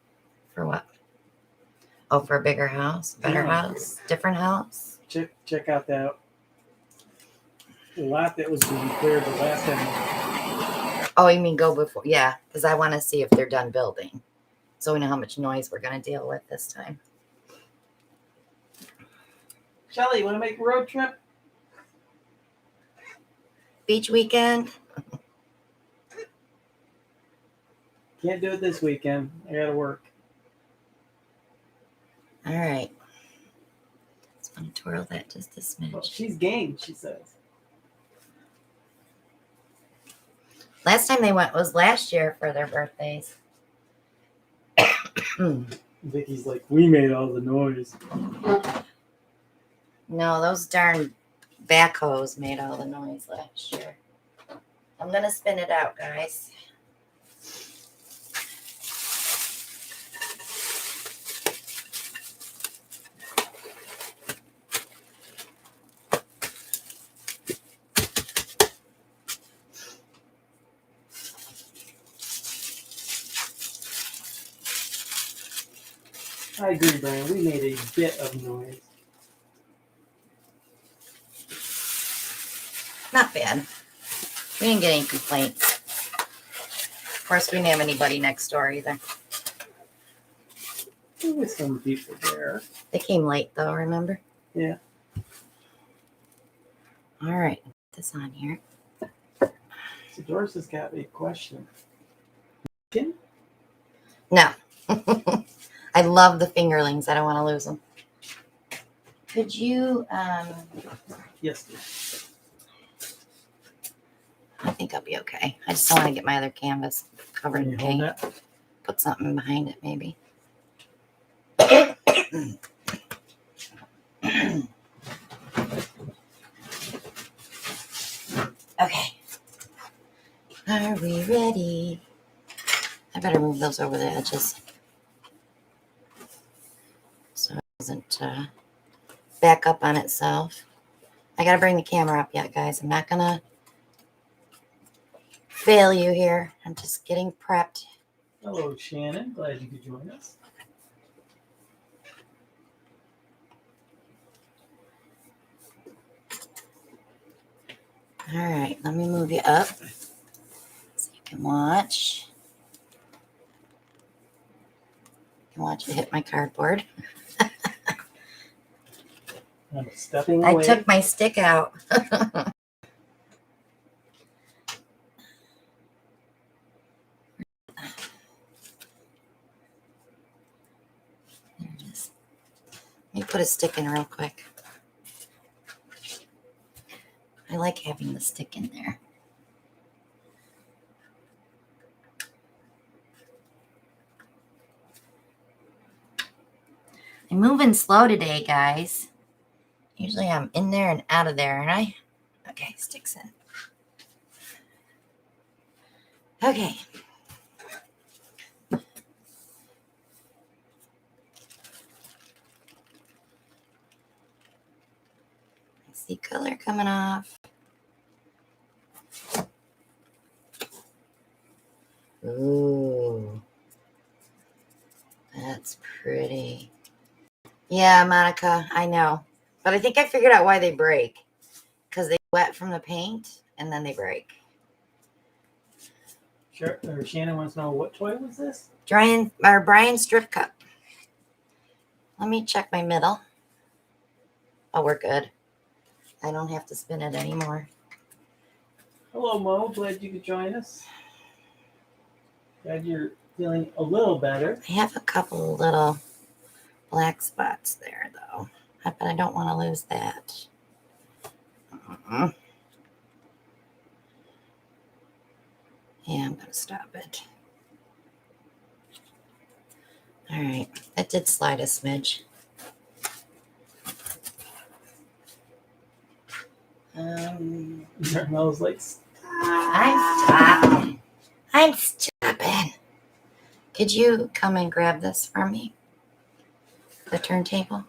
For what? Oh, for a bigger house? Better house? Different house? Check out that lot that was being cleared the last time. Oh, you mean go before? Yeah, because I want to see if they're done building. So we know how much noise we're going to deal with this time. Shelly, you want to make a road trip? Beach weekend? Can't do it this weekend. I got to work. All right. Just want to twirl that just a smidge. Well, she's game, she says. Last time they went was last year for their birthdays. Vicky's like, we made all the noise. No, those darn backhoes made all the noise last year. I'm going to spin it out, guys. I agree, Brian. We made a bit of noise. Not bad. We didn't get any complaints. Of course, we didn't have anybody next door either. There was some people there. They came late though, remember? Yeah. All right, put this on here. So Doris has got a question. Can No. I love the fingerlings. I don't want to lose them. Could you, yes, dear. I think I'll be okay. I just don't want to get my other canvas covered Can in you hold paint. that? Put something behind it, maybe. Okay. Are we ready? I better move those over the edges so it doesn't back up on itself. I gotta bring the camera up yet, guys. I'm not gonna fail you here. I'm just getting prepped. Hello, Shannon. Glad you could join us. All right, let me move you up so you can watch. You can watch it hit my cardboard. I'm stepping away. I took my stick out. There it is. Let me put a stick in real quick. I like having the stick in there. I'm moving slow today, guys. Usually I'm in there and out of there, and okay, sticks in. Okay. I see color coming off. Ooh. That's pretty. Yeah, Monica, I know. But I think I figured out why they break. Because they wet from the paint, and then they break. Sure. Or Shannon wants to know what toy was this? Brian strip cup. Let me check my middle. Oh, we're good. I don't have to spin it anymore. Hello, Mo. Glad you could join us. Glad you're feeling a little better. I have a couple little black spots there, though. But I don't want to lose that. Yeah, I'm going to stop it. All right. That did slide a smidge. Mel's like, I'm stopping. Could you come and grab this for me? The turntable?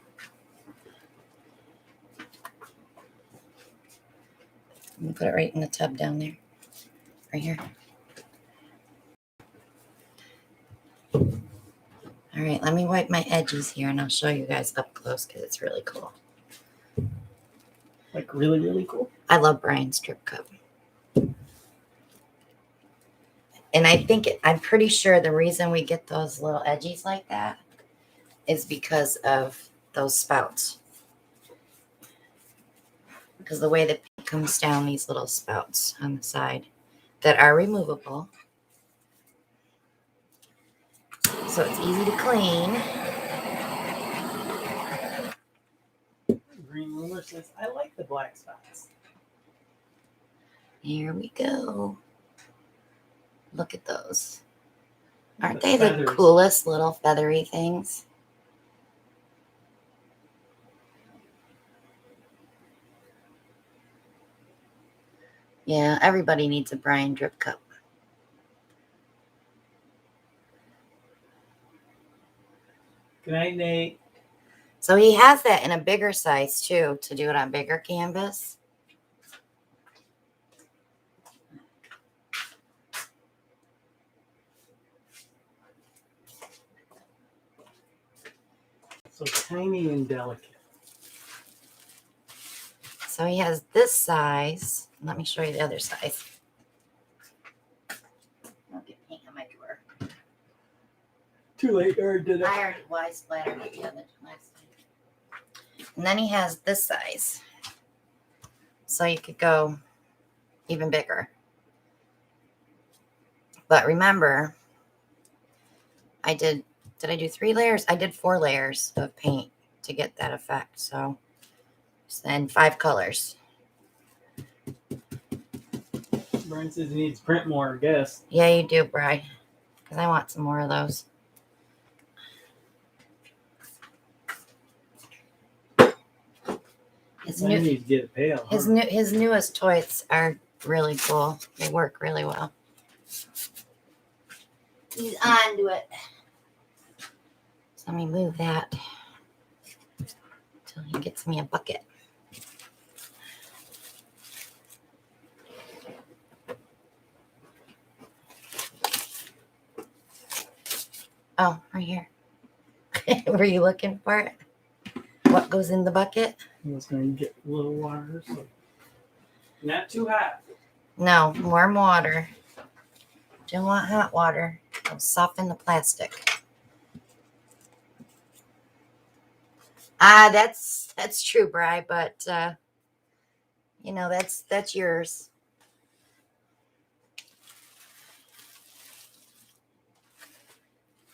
I'm going to put it right in the tub down there. Right here. All right, let me wipe my edges here and I'll show you guys up close because it's really cool. like really, really cool. I love Brian's strip cup. And I'm pretty sure the reason we get those little edgies like that is because of those spouts. Because the way the paint comes down, these little spouts on the side that are removable. So it's easy to clean. Green Ruler says, I like the black spots. Here we go. Look at those. Aren't The they the feathers. coolest little feathery things? Yeah, everybody needs a Brian drip cup. Good night, Nate. So he has that in a bigger size too, to do it on bigger canvas. So tiny and delicate. So he has this size. Let me show you the other size. I'll get paint on my drawer. Too late, or did it? I already splattered it the other last time. And then he has this size. So you could go even bigger. But remember, did I do 3 layers? I did 4 layers of paint to get that effect. So, and 5 colors. Brian says he needs to print more, I guess. Yeah, you do, Bri. Because I want some more of those. I need to get a pail. His newest toys are really cool. They work really well. He's on to it. So let me move that until he gets me a bucket. Oh, right here. Were you looking for it? What goes in the bucket? I was going to get a little water. So. Not too hot. No, warm water. Don't want hot water. It'll soften the plastic. That's true, Bri, but you know, that's yours.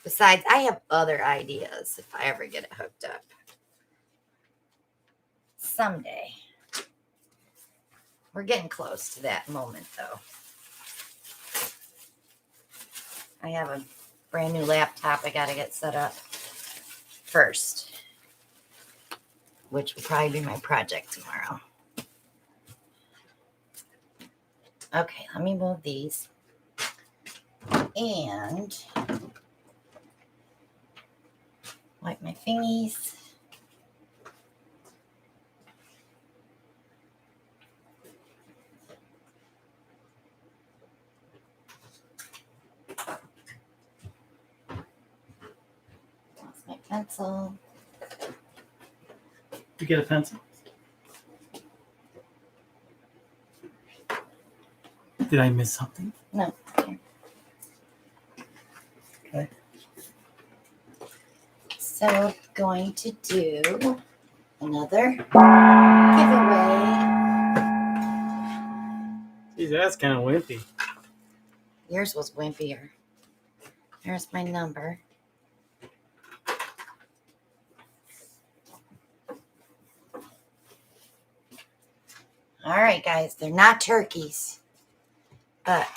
Besides, I have other ideas if I ever get it hooked up. Someday. We're getting close to that moment, though. I have a brand new laptop I got to get set up first, which will probably be my project tomorrow. Okay, let me move these. And wipe my fingies. Lost my pencil. You get a pencil? Did I miss something? No. Okay. So going to do another giveaway. Geez, that's kind of wimpy. Yours was wimpier. There's my number. All right, guys, they're not turkeys, but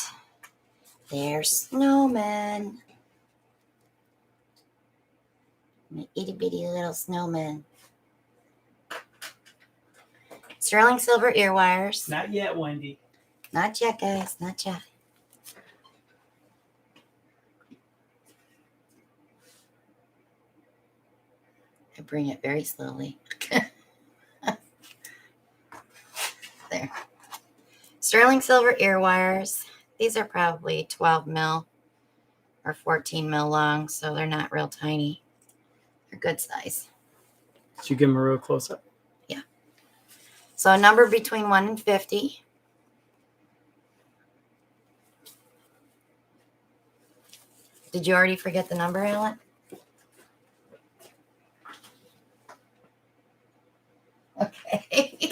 they're snowmen. Itty bitty little snowmen. Sterling silver ear wires. Not yet, Wendy. Not yet, guys. Not yet. I bring it very slowly. There. Sterling silver ear wires. These are probably 12 mil or 14 mil long, so they're not real tiny. They're good size. Did you give them a real close up? Yeah. So a number between 1 and 50. Did you already forget the number, Alan? Okay.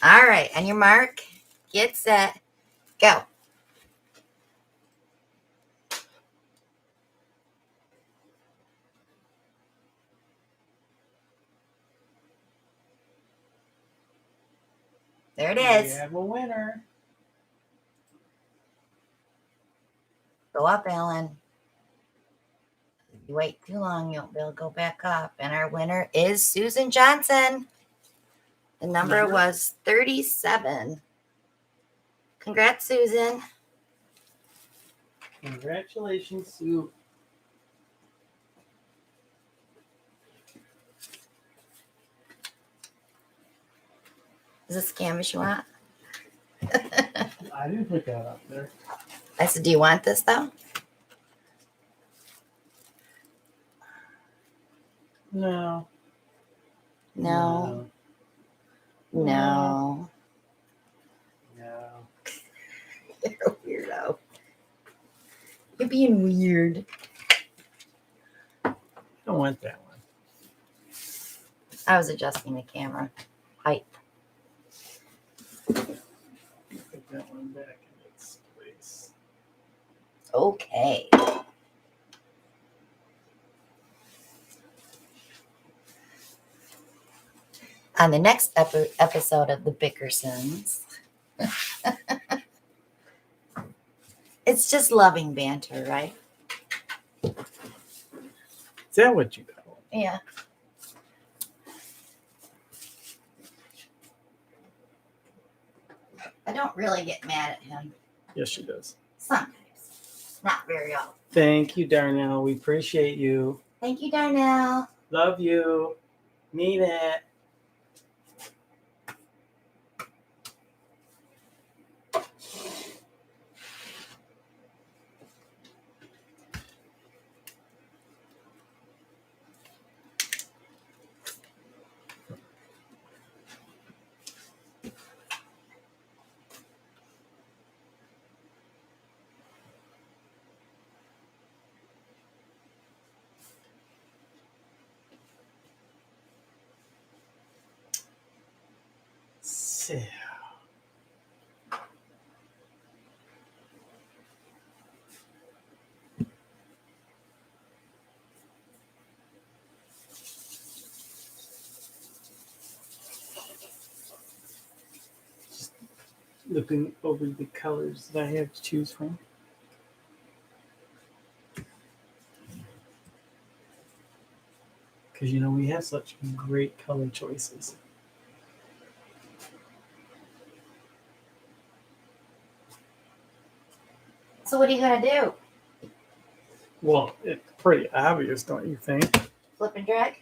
All right. On your mark, get set, go. There it is. We have a winner. Go up, Alan. If you wait too long, you won't be able to go back up. And our winner is Susan Johnson. The number was 37. Congrats, Susan. Congratulations, Sue. Is this the canvas you want? I didn't put that up there. I said, do you want this, though? No. No. No. No. No. You're a weirdo. You're being weird. I don't want that one. I was adjusting the camera height. Put that one back in its place. Okay. On the next episode of the Bickersons, it's just loving banter, right? Is that what you call it? Yeah. I don't really get mad at him. Yes, she does. Sometimes. Not very often. Thank you, Darnell. We appreciate you. Thank you, Darnell. Love you. Mean it. So, just looking over the colors that I have to choose from. Because, we have such great color choices. So what are you going to do? Well, it's pretty obvious, don't you think? Flip and drag?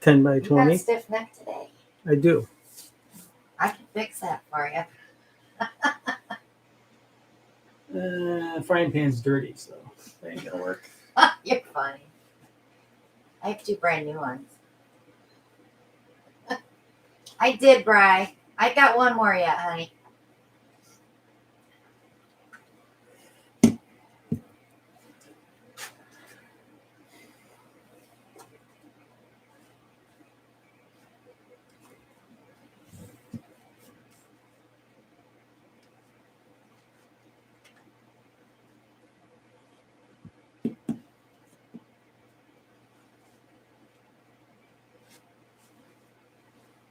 10 by You got 20. a stiff neck today. I do. I can fix that for you. Frying pan's dirty, so that ain't gonna work. You're funny. I have 2 brand new ones. I did, Bri. I got one more yet, honey.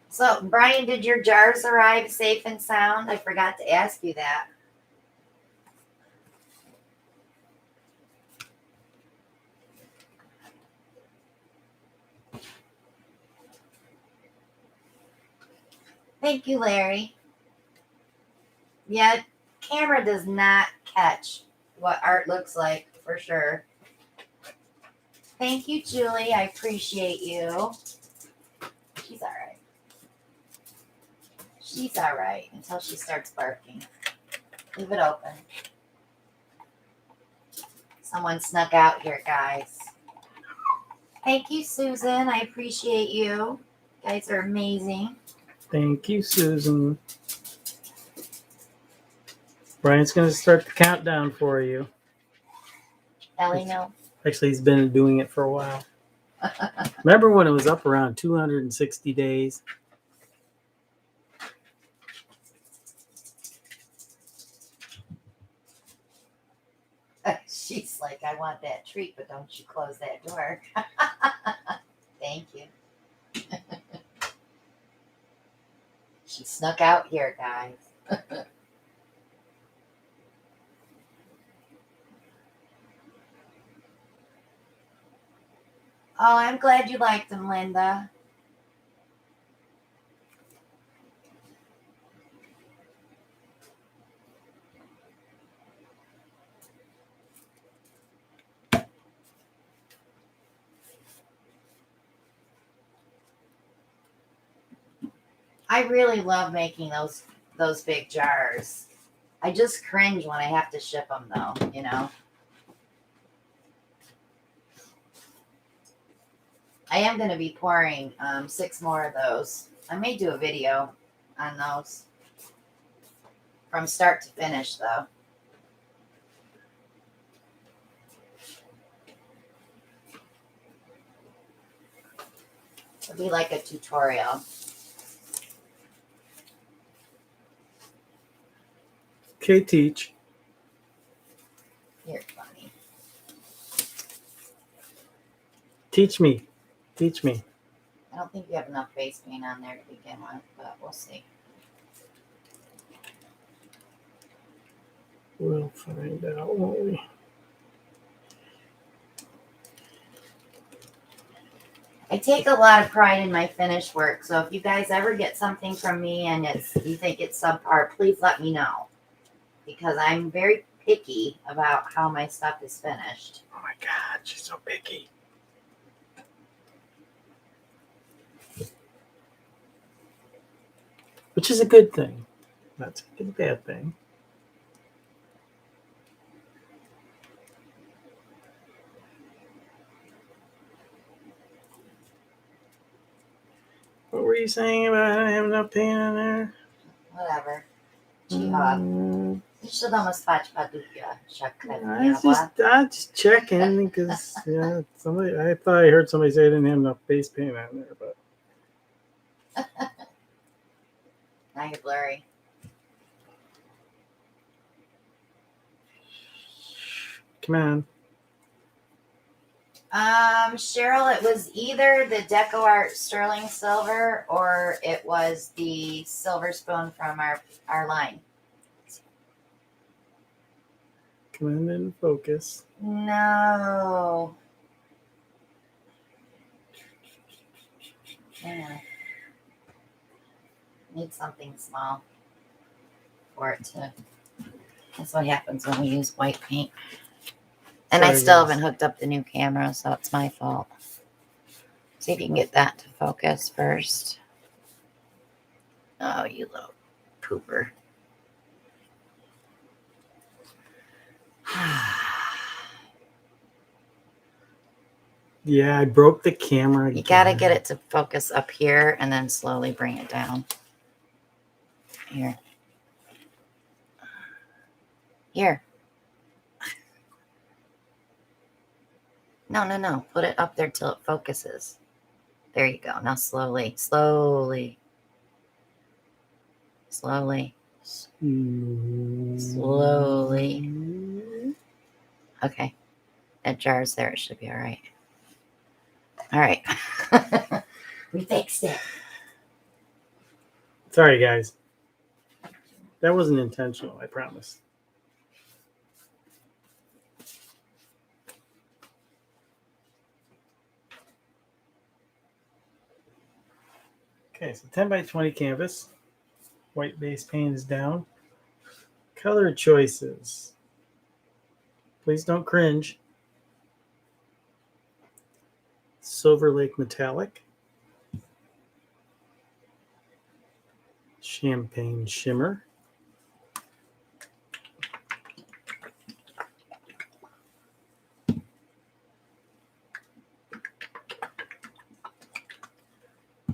So, Brian, did your jars arrive safe and sound? I forgot to ask you that. Thank you, Larry. Yeah, camera does not catch what art looks like for sure. Thank you, Julie. I appreciate you. She's all right. She's all right until she starts barking. Leave it open. Someone snuck out here, guys. Thank you, Susan. I appreciate you. You guys are amazing. Thank you, Susan. Brian's gonna start the countdown for you. Ellie, no. Actually, he's been doing it for a while. Remember when it was up around 260 days? She's like, I want that treat, but don't you close that door. Thank you. She snuck out here, guys. Oh, I'm glad you liked them, Linda. I really love making those big jars. I just cringe when I have to ship them, though, I am going to be pouring 6 more of those. I may do a video on those from start to finish, though. It'll be like a tutorial. Okay, teach. You're funny. Teach me. Teach me. I don't think you have enough face paint on there to begin with, but we'll see. We'll find out, won't we? I take a lot of pride in my finished work, so if you guys ever get something from me and you think it's subpar, please let me know, because I'm very picky about how my stuff is finished. Oh my God, she's so picky. Which is a good thing. Not a bad thing. What were you saying about not having enough paint on there? Whatever. Jihad. Jeszcze do nas spać, Padusia. I just checking because somebody. I thought I heard somebody say I didn't have enough face paint on there, but Now you're blurry. come on. Cheryl, it was either the Deco Art Sterling Silver or it was the Silver Spoon from our line. Come on in focus. No. Yeah. Need something small for it to. That's what happens when we use white paint. And I Sorry, still guys. haven't hooked up the new camera, so it's my fault. See if you can get that to focus first. Oh, you little pooper. Yeah, I broke the camera. You got to get it to focus up here and then slowly bring it down. Here. Here. No. Put it up there till it focuses. There you go. Now slowly. Slowly. Okay. That jar's there. It should be all right. All right. We fixed it. Sorry, guys. That wasn't intentional, I promise. Okay, so 10 by 20 canvas. White base paint is down. Color choices. Please don't cringe. Silver Lake Metallic. Champagne Shimmer.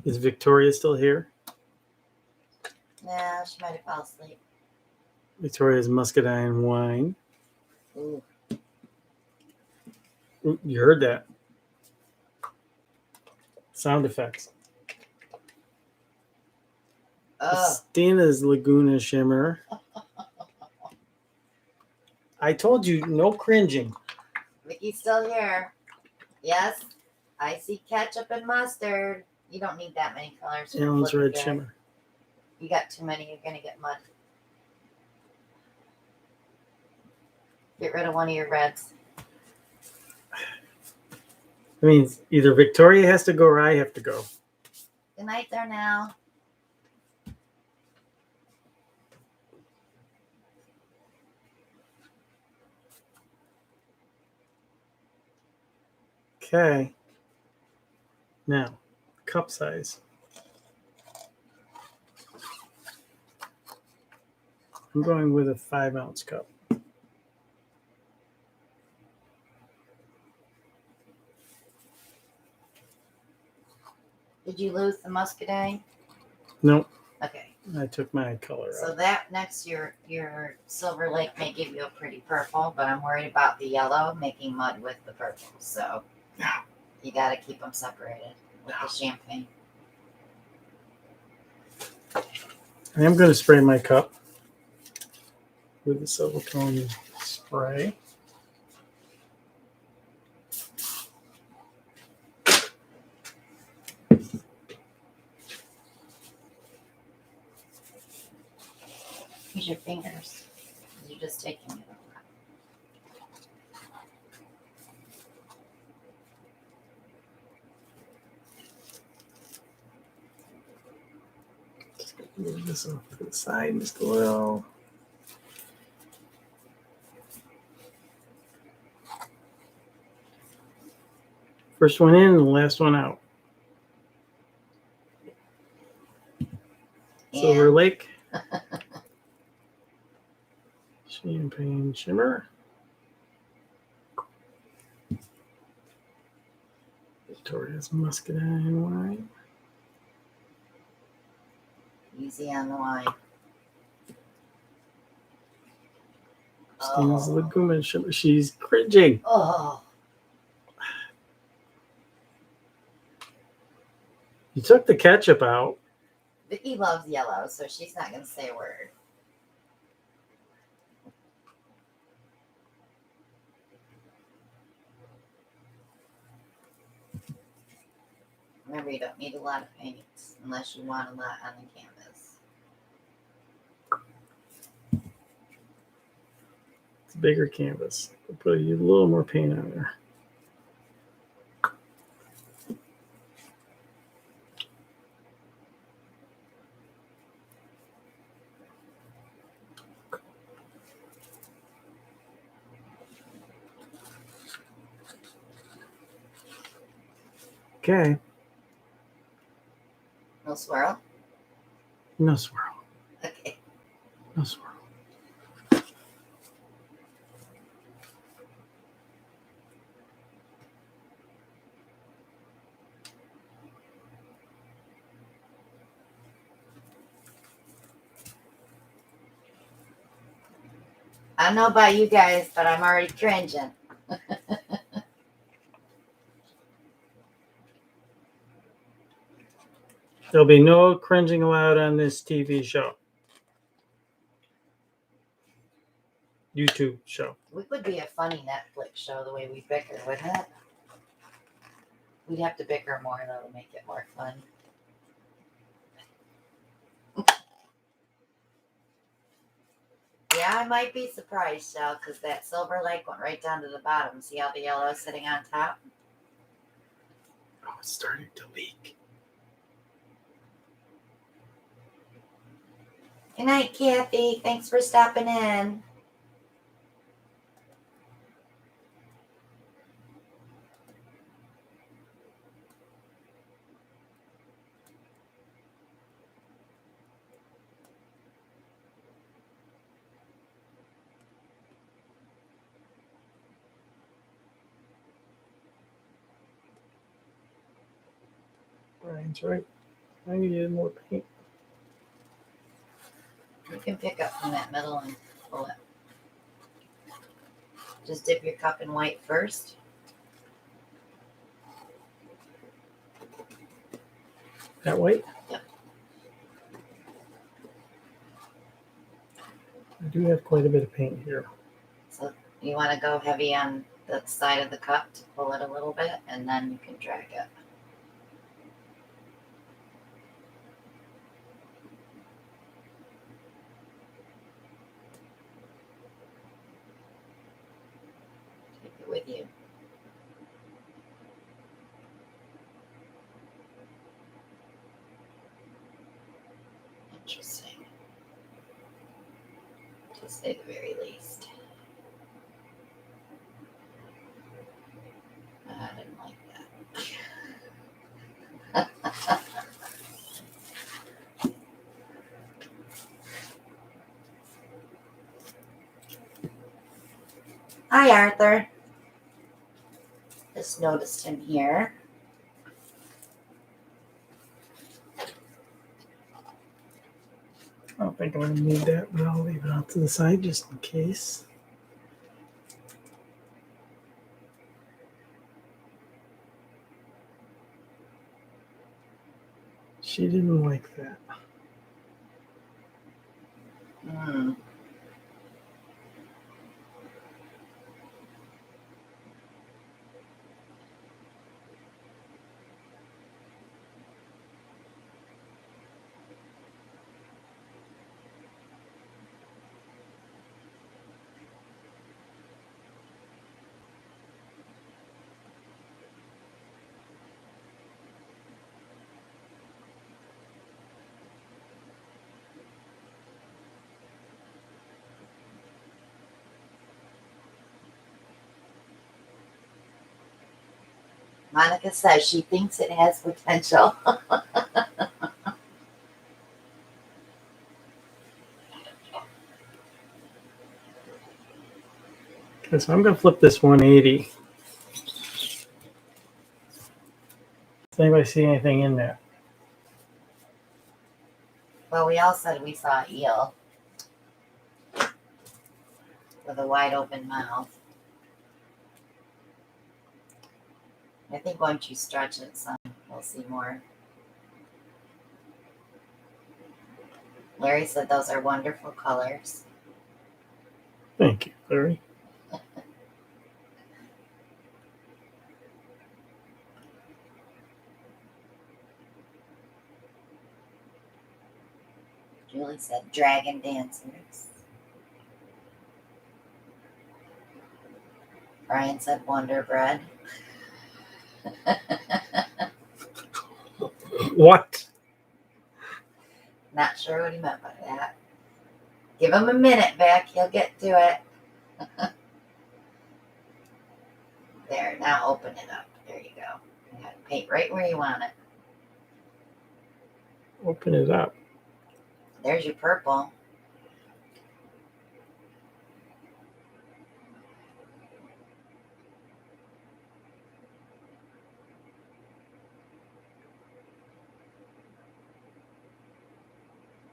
Is Victoria still here? Nah, she might have fallen asleep. Victoria's Muscadine Wine. Ooh. Ooh, you heard that. Sound effects. Oh. Christina's Laguna Shimmer. I told you, no cringing. Vicky's still here. Yes. I see ketchup and mustard. You don't need that many colors. Allen's Flip it Red there. Shimmer. You got too many, you're going to get mud. Get rid of one of your reds. I mean, either Victoria has to go or I have to go. Good night there now. Okay. Now, cup size. I'm going with a 5-ounce cup. Did you lose the muscadine? Nope, Okay. I took my color So out. that next your Silver Lake may give you a pretty purple, but I'm worried about the yellow making mud with the purple. So you got to keep them separated with the champagne. I am going to spray my cup with the silicone spray. Use your fingers. You're just taking it over. Just move this off to the side just a little. First one in, the last one out. Silver And Lake. Champagne Shimmer. Victoria's Muscadine wine. easy on the wine. Christina's Legume Shimmer. She's cringing. Oh, You took the ketchup out. Vicky loves yellow, so she's not going to say a word. Remember, you don't need a lot of paint unless you want a lot on the canvas. It's a bigger canvas. We'll put a little more paint on there. Okay. No swirl? No swirl. Okay. No swirl. I don't know about you guys, but I'm already cringing. There'll be no cringing allowed on this TV show. YouTube show. We would be a funny Netflix show the way we bicker, wouldn't it? We'd have to bicker more though to make it more fun. Yeah, I might be surprised, Shell, because that Silver Lake went right down to the bottom. See how the yellow is sitting on top? Oh, it's starting to leak. Good night, Kathy. Thanks for stopping in. Brian's right. I needed more paint. You can pick up from that middle and pull it. Just dip your cup in white first. That white? Yep. I do have quite a bit of paint here. So you want to go heavy on the side of the cup to pull it a little bit, and then you can drag it. Take it with you. Interesting. To say the very least. I didn't like that. Hi, Arthur. Just noticed him here. don't think I'm going to need that, but I'll leave it off to the side just in case. She didn't like that. Hmm. Monica says she thinks it has potential. Okay, so I'm going to flip this 180. Does anybody see anything in there? Well, we all said we saw eel with a wide open mouth. I think once you stretch it some, we'll see more. Larry said those are wonderful colors. Thank you, Larry. Julie said dragon dancers. Brian said Wonder Bread. What? Not sure what he meant by that. Give him a minute, Vic. He'll get to it. There, now open it up. There you go. You got to paint right where you want it. Open it up. There's your purple.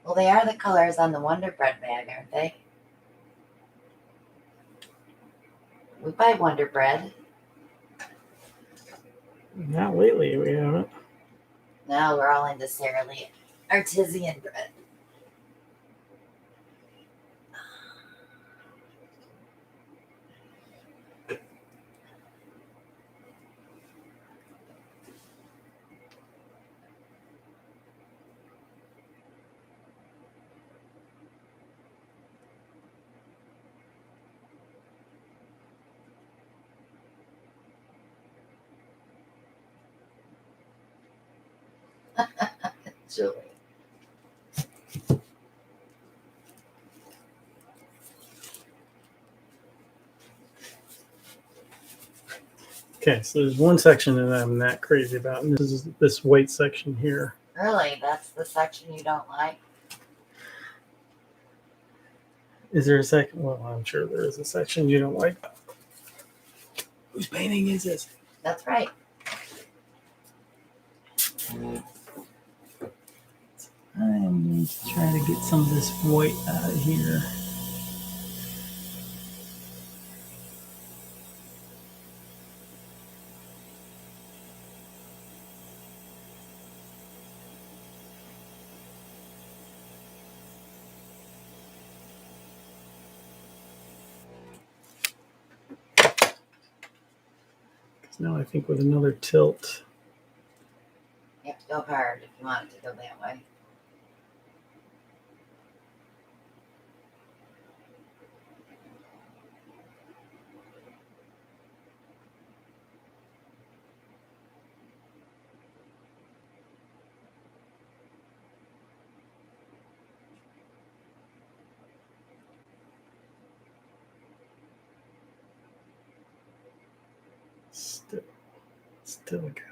Well, they are the colors on the Wonder Bread bag, aren't they? We buy Wonder Bread. Not lately, we haven't. No, we're all into Sara Lee artisan bread. Julie. Okay, so there's one section that I'm not crazy about, and this is this white section here. Really? That's the section you don't like? Is there a second? Well, I'm sure there is a section you don't like. Whose painting is this? That's right. I'm going to try to get some of this white out of here. Now I think with another tilt. You have to go hard if you want it to go that way. Still got it.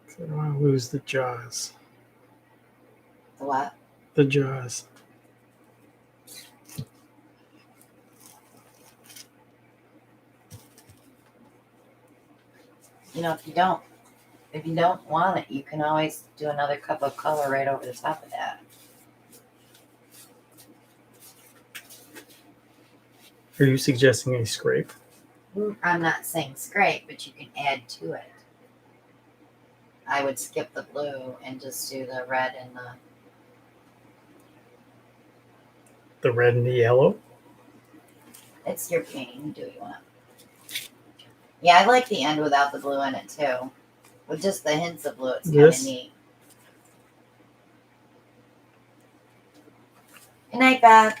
So I don't want to lose the jaws. The what? The jaws. You know, if you don't want it, you can always do another cup of color right over the top of that. Are you suggesting a scrape? I'm not saying scrape, but you can add to it. I would skip the blue and just do the red and The red and the yellow? it's your painting. You do what you want. Yeah, I like the end without the blue in it too. With just the hints of blue, it's kind of This? neat. Good night, Beth.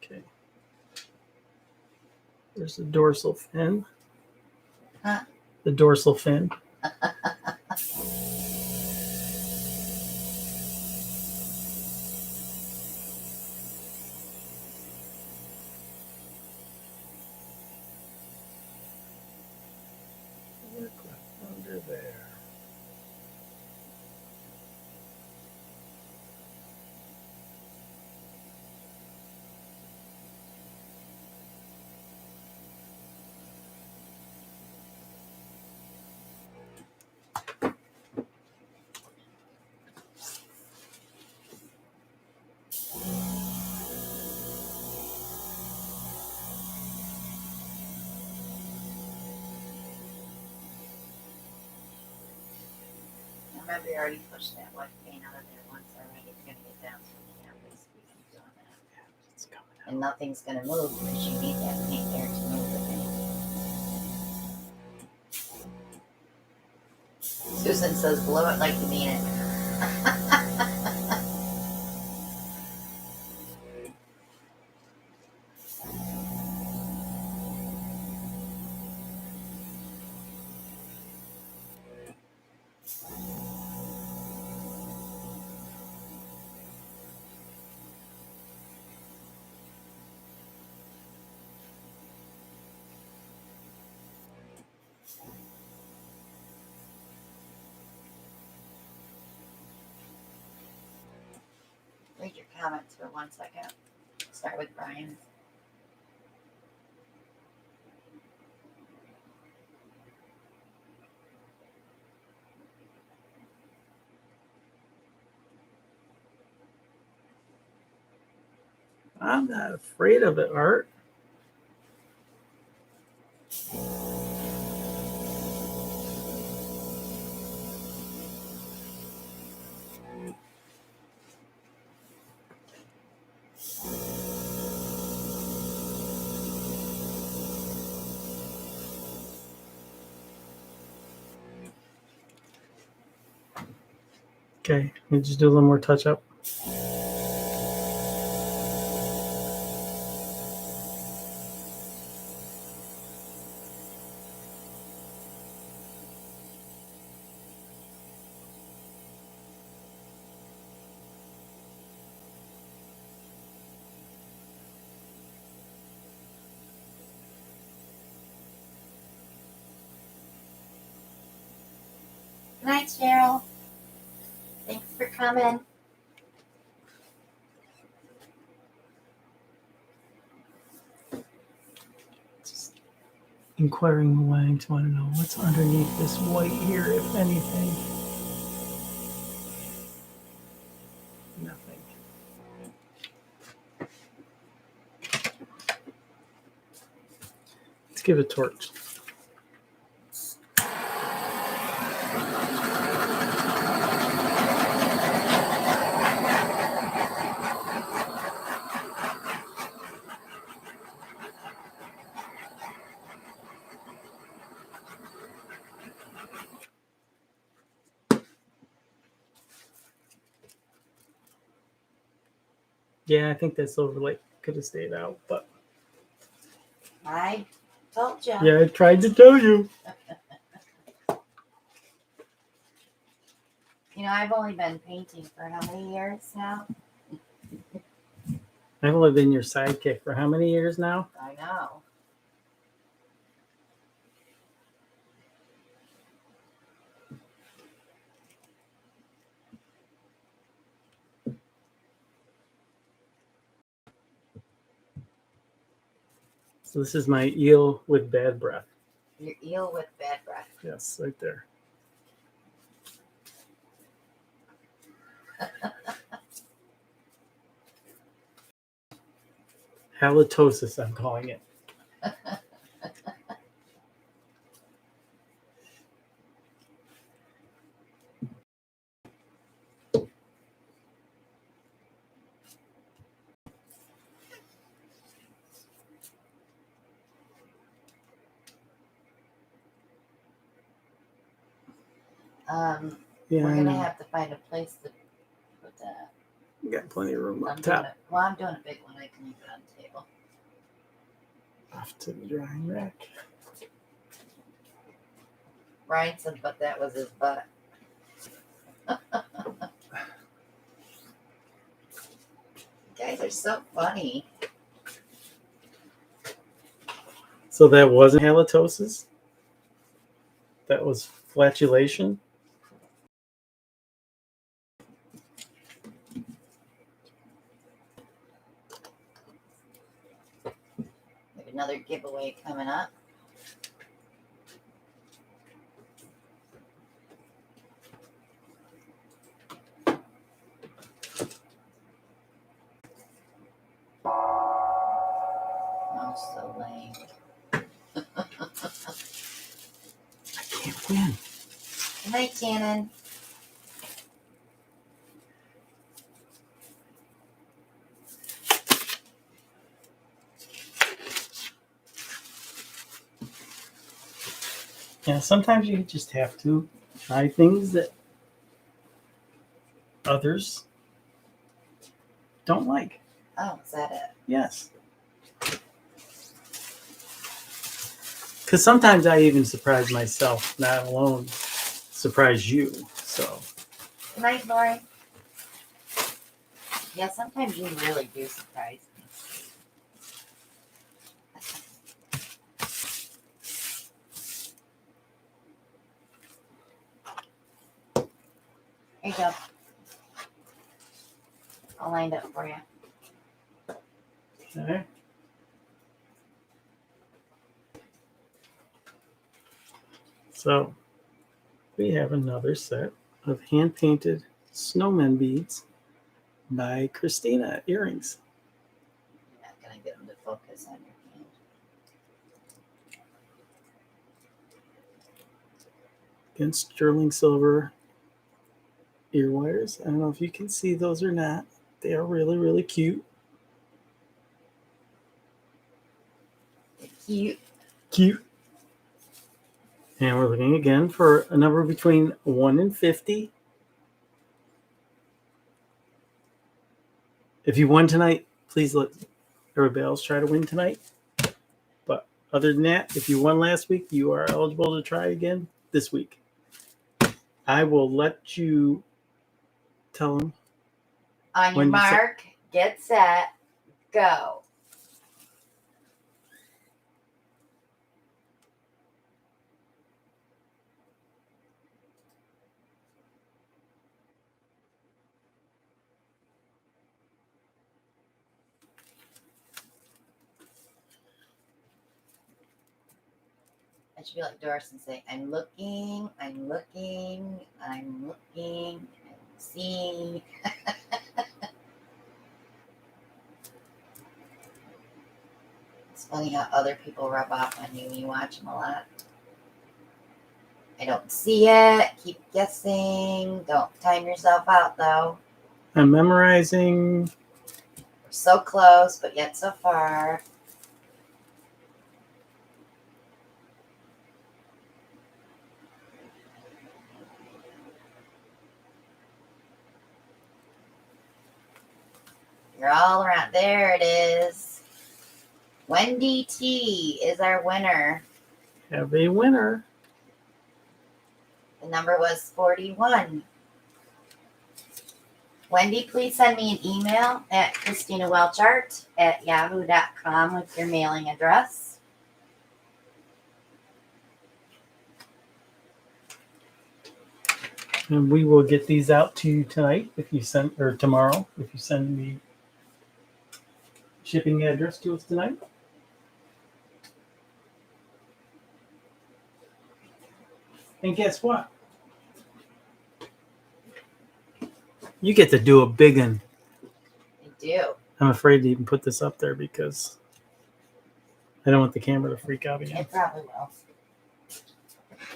Okay. There's the dorsal fin. Huh? The dorsal fin. Look under there. Remember, you already pushed that white paint out of there once already. It's going to get down so we can't waste keep doing that. It's coming out. And nothing's going to move because you need that paint there to move the paint. Susan says, blow it like you mean it. Read your comments for 1 second. Start with Brian. I'm not afraid of it, Art. Okay, let me just do a little more touch up. Good night, Cheryl. Thanks for coming. Just inquiring minds want to know what's underneath this white here, if anything. Nothing. Let's give it a torch. Yeah, I think this overlay could have stayed out, but I Told you. Yeah, I tried to tell you. You know, I've only been painting for how many years now? I've only been your sidekick for how many years now? I know. So this is my eel with bad breath. Your eel with bad breath. Yes, right there. Halitosis, I'm calling it. We're I gonna know. have to find a place to put that. We got plenty of room I'm up doing top. it. Well, I'm doing a big one. I can leave it on the table. Off to the drying rack. Ryan said, but that was his butt. You guys are so funny. So that wasn't halitosis? That was flatulation? We have another giveaway coming up. Oh, so lame. I can't win. Good night, Shannon. Yeah, sometimes you just have to try things that others don't like. Oh, is that it? Yes. Because sometimes I even surprise myself, not alone surprise you. So Good night, Lori. Yeah, sometimes you really do surprise me. Here you go. All lined up for you. okay. So we have another set of hand painted snowman beads by Christina Earrings. You're not going to get them to focus on your hand. Against sterling silver ear wires. I don't know if you can see those or not. They are really, really cute. They're cute. Cute. And we're looking again for a number between 1 and 50. If you won tonight, please let everybody else try to win tonight. But other than that, if you won last week, you are eligible to try again this week. I will let you tell them. On your When you say- mark, get set, go. I should be like Doris and say, I'm looking, I'm looking, I'm looking, I'm seeing. It's funny how other people rub off on you when you watch them a lot. I don't see it. Keep guessing. Don't time yourself out, though. I'm memorizing. We're so close, but yet so far. You're all around. There it is. Wendy T is our winner. Have a winner. The number was 41. Wendy, please send me an email at ChristinaWelchArt@yahoo.com with your mailing address. And we will get these out to you tonight if you send, or tomorrow if you send the shipping address to us tonight. And guess what? You get to do a big one. I do. I'm afraid to even put this up there because I don't want the camera to freak out again. It probably will.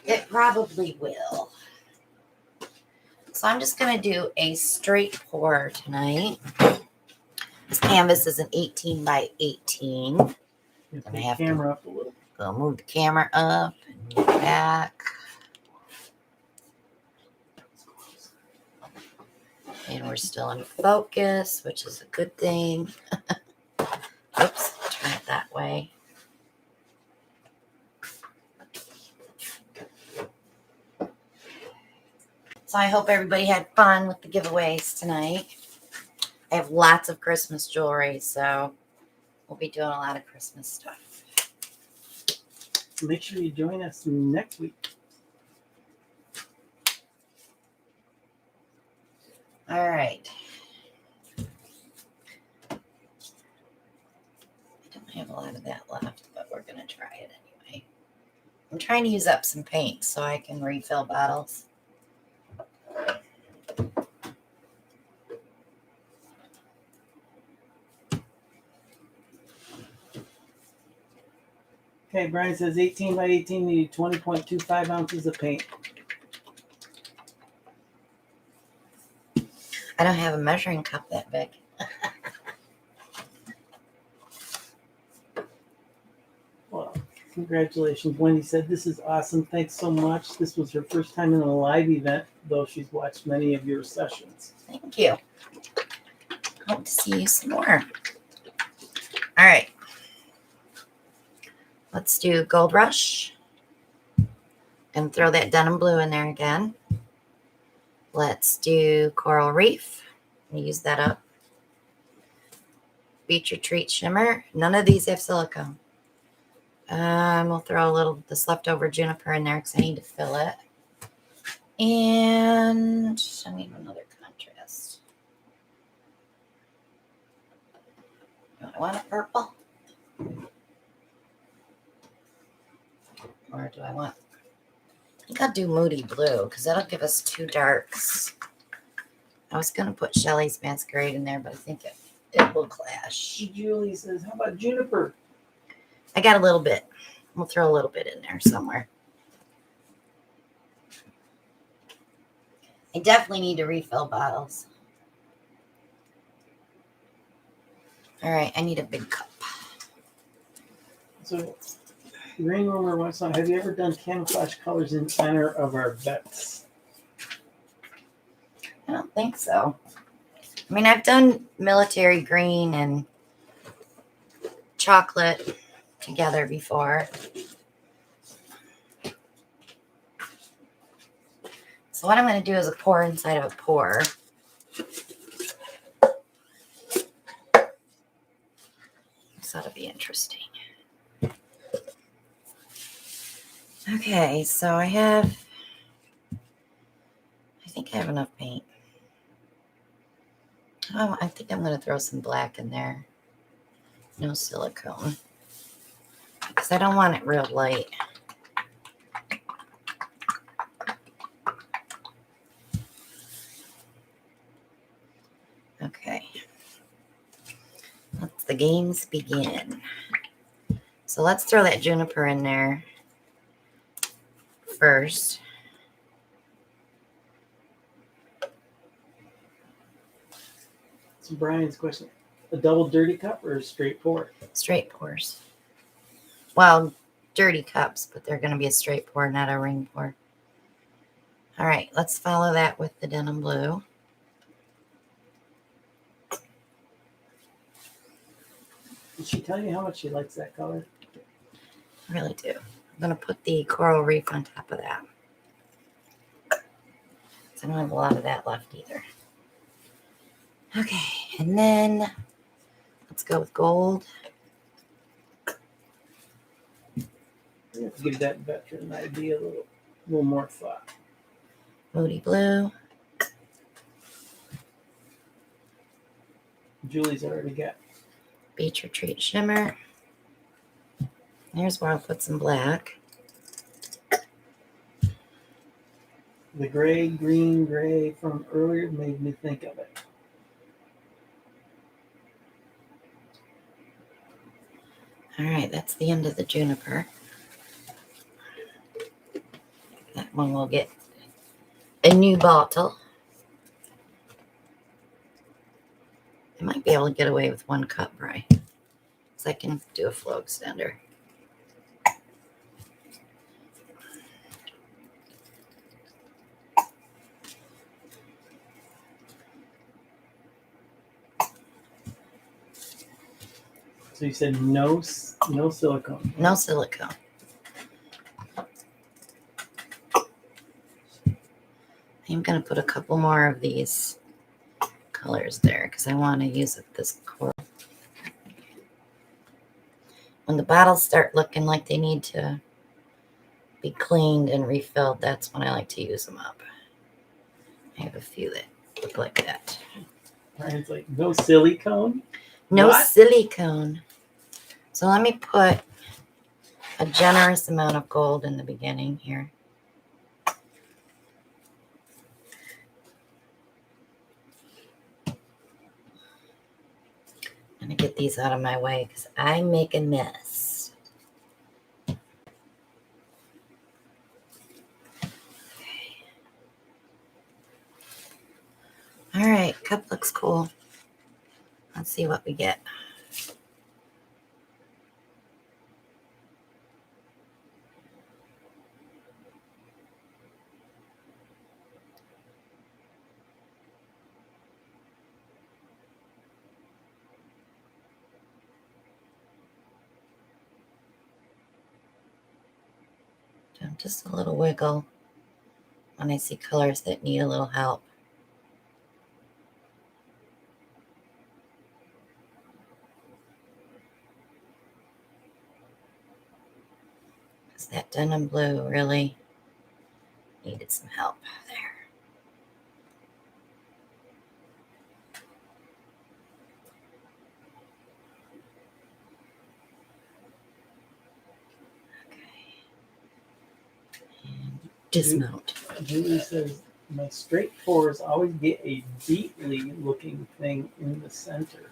It probably will. So I'm just going to do a straight pour tonight. This canvas is an 18 by 18. You I take have the camera up a little. Go move the camera up and move it back. And we're still in focus, which is a good thing. Oops, turn it that way. So I hope everybody had fun with the giveaways tonight. I have lots of Christmas jewelry, so we'll be doing a lot of Christmas stuff. Make sure you join us next week. All right. I don't have a lot of that left, but we're going to try it anyway. I'm trying to use up some paint so I can refill bottles. Okay, Brian says 18 by 18 need 20.25 ounces of paint. I don't have a measuring cup that big. Well, congratulations. Wendy said, this is awesome. Thanks so much. This was her first time in a live event, though she's watched many of your sessions. Thank you. Hope to see you some more. All right. Let's do Gold Rush. And throw that denim blue in there again. Let's do Coral Reef. Use that up. Beach Retreat Shimmer. None of these have silicone. We'll throw a little this leftover juniper in there because I need to fill it. And I need another contrast. Do I want a purple? Or do I want? I think I'll do Moody Blue because that'll give us two darks. I was going to put Shelley's Masquerade in there, but I think it will clash. Julie says, how about juniper? I got a little bit. We'll throw a little bit in there somewhere. I definitely need to refill bottles. All right, I need a big cup. So, Rain Roamer wants to know, have you ever done camouflage colors in honor of our vets? I don't think so. I mean, I've done military green and chocolate together before. So what I'm going to do is a pour inside of a pour. So that'll be interesting. Okay, so I think I have enough paint. Oh, I think I'm going to throw some black in there. No silicone. Because I don't want it real light. Okay. Let the games begin. So let's throw that juniper in there first. So Brian's question, a double dirty cup or a straight pour? Straight pours. Well, dirty cups, but they're going to be a straight pour, not a ring pour. All right, let's follow that with the denim blue. Did she tell you how much she likes that color? I really do. I'm going to put the coral reef on top of that. So I don't have a lot of that left either. Okay, and then let's go with gold. We have to give that veteran idea a little more thought. Moody blue. Julie's already got. Beach Retreat Shimmer. There's where I'll put some black. The green gray from earlier made me think of it. All right, that's the end of the juniper. That one will get a new bottle. I might be able to get away with 1 cup, Bry, because I can do a flow extender. So you said no silicone. No silicone. I'm going to put a couple more of these colors there because I want to use this coral. When the bottles start looking like they need to be cleaned and refilled, that's when I like to use them up. I have a few that look like that. Ryan's like, no silicone? No What? silicone. So let me put a generous amount of gold in the beginning here. I'm going to get these out of my way because I make a mess. Okay. All right, cup looks cool. Let's see what we get. Just a little wiggle when I see colors that need a little help. Because that denim blue really needed some help there. Dismount. Julie says, my straight fours always get a beetly looking thing in the center.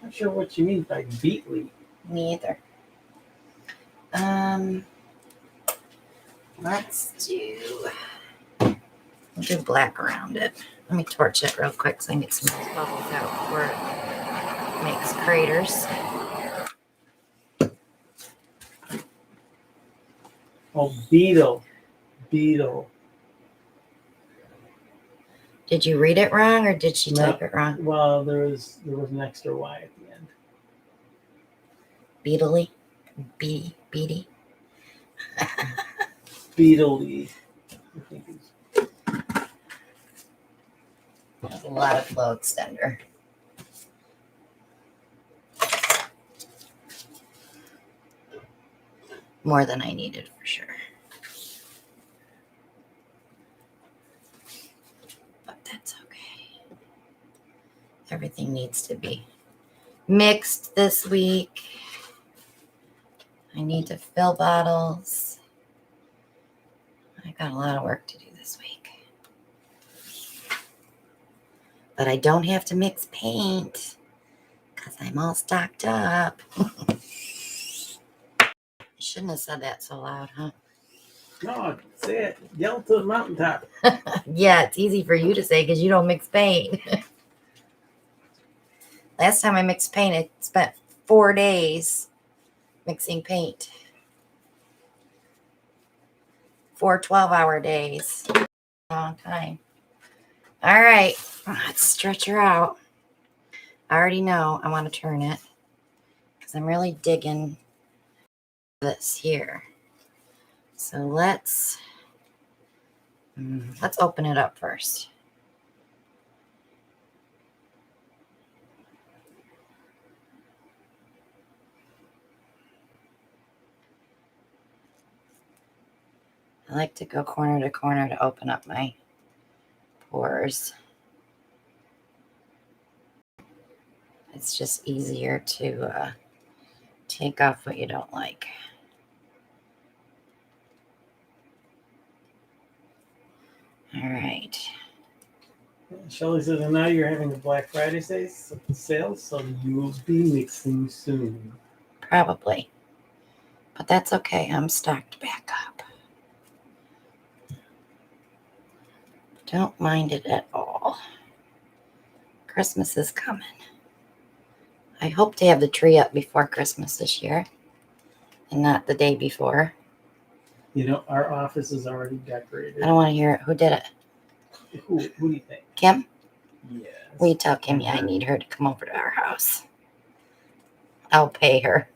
Not sure what you mean by beetly. Me either. Let's do black around it. Let me torch it real quick so I can get some of those bubbles out before it makes craters. Oh, beetle. Did you read it wrong or did she No. type it wrong? Well, there was an extra Y at the end. Beetly? Beady? Beetly. I think it's That's a lot of flow extender. More than I needed for sure. But that's okay. Everything needs to be mixed this week. I need to fill bottles. I got a lot of work to do this week. But I don't have to mix paint because I'm all stocked up. I shouldn't have said that so loud, huh? no, say it. Yell to the mountaintop. Yeah, it's easy for you to say because you don't mix paint. Last time I mixed paint, I spent 4 days mixing paint. 4 12-hour days. Long time. All right, let's stretch her out. I already know I want to turn it because I'm really digging this here. So let's open it up first. I like to go corner to corner to open up my pores. It's just easier to take off what you don't like. All right. Shelly says, and now you're having a Black Friday sale, so you will be mixing soon. Probably. But that's okay. I'm stocked back up. Don't mind it at all. Christmas is coming. I hope to have the tree up before Christmas this year and not the day before. You know, our office is already decorated. I don't want to hear it. Who did it? Who do you think? Kim? Yes. Will you tell Kimmy I need her to come over to our house? I'll pay her.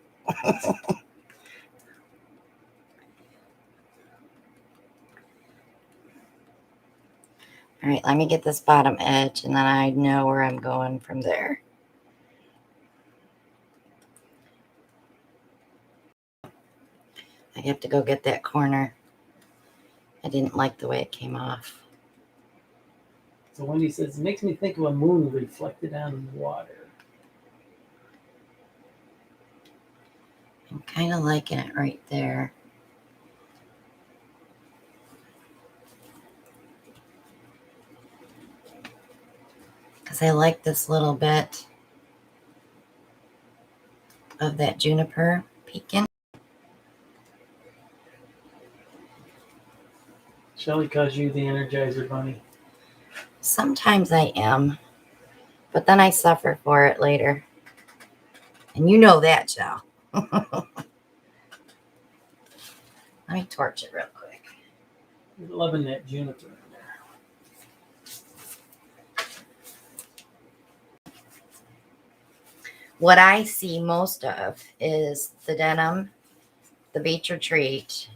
All right, let me get this bottom edge, and then I know where I'm going from there. I have to go get that corner. I didn't like the way it came off. So Wendy says, it makes me think of a moon reflected on water. I'm kind of liking it right there. Because I like this little bit of that juniper peeking. Shelly calls you the Energizer Bunny. Sometimes I am, but then I suffer for it later. And you know that, Joe. Let me torch it real quick. You're loving that juniper in there. What I see most of is the denim, the beach retreat.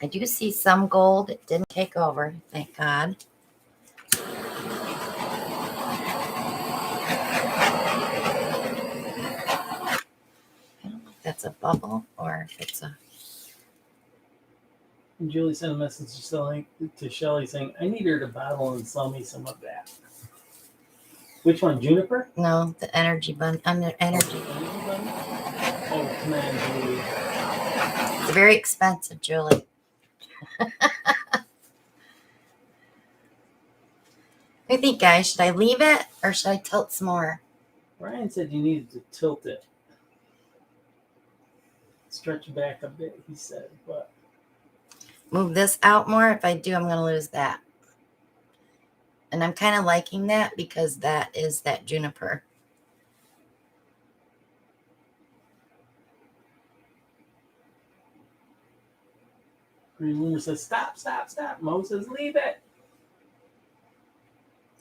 I do see some gold. It didn't take over, thank God. I don't know if that's a bubble or if it's a... And Julie sent a message to Shelly saying, I need her to bottle and sell me some of that. Which one, juniper? No, the energy bun. Energy. Oh, come on, Julie. It's very expensive, Julie. What do you think, guys? Should I leave it or should I tilt some more? Ryan said you needed to tilt it. Stretch back a bit, he said, but... Move this out more. If I do, I'm going to lose that. And I'm kind of liking that because that is that juniper. Green Rumor says, stop. Mo says, leave it.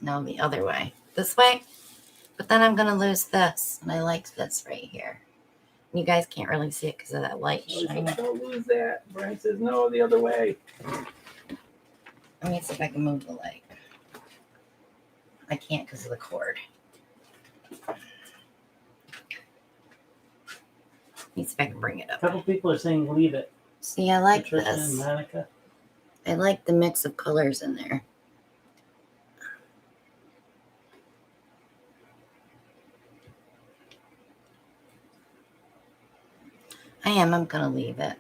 No, the other way. This way. But then I'm going to lose this. And I like this right here. You guys can't really see it because of that light shining. Don't lose that. Brian says, no, the other way. Let me see if I can move the light. I can't because of the cord. Let me see if I can bring it up. A couple people are saying leave it. See, I like Patricia this. and Monica. I like the mix of colors in there. I'm going to leave it.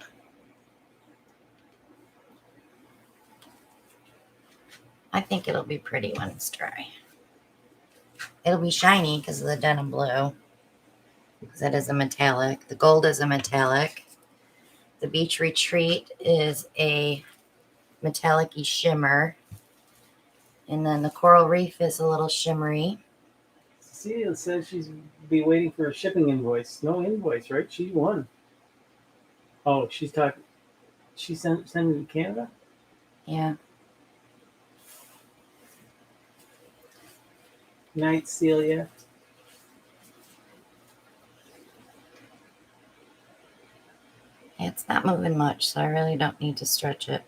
I think it'll be pretty when it's dry. It'll be shiny because of the denim blue. Because that is a metallic. The gold is a metallic. The Beach Retreat is a metallic-y shimmer. And then the Coral Reef is a little shimmery. Cecilia says she's be waiting for a shipping invoice. No invoice, right? She won. Oh, she's talking. She sending it to Canada? Yeah. Night, Celia. It's not moving much, so I really don't need to stretch it.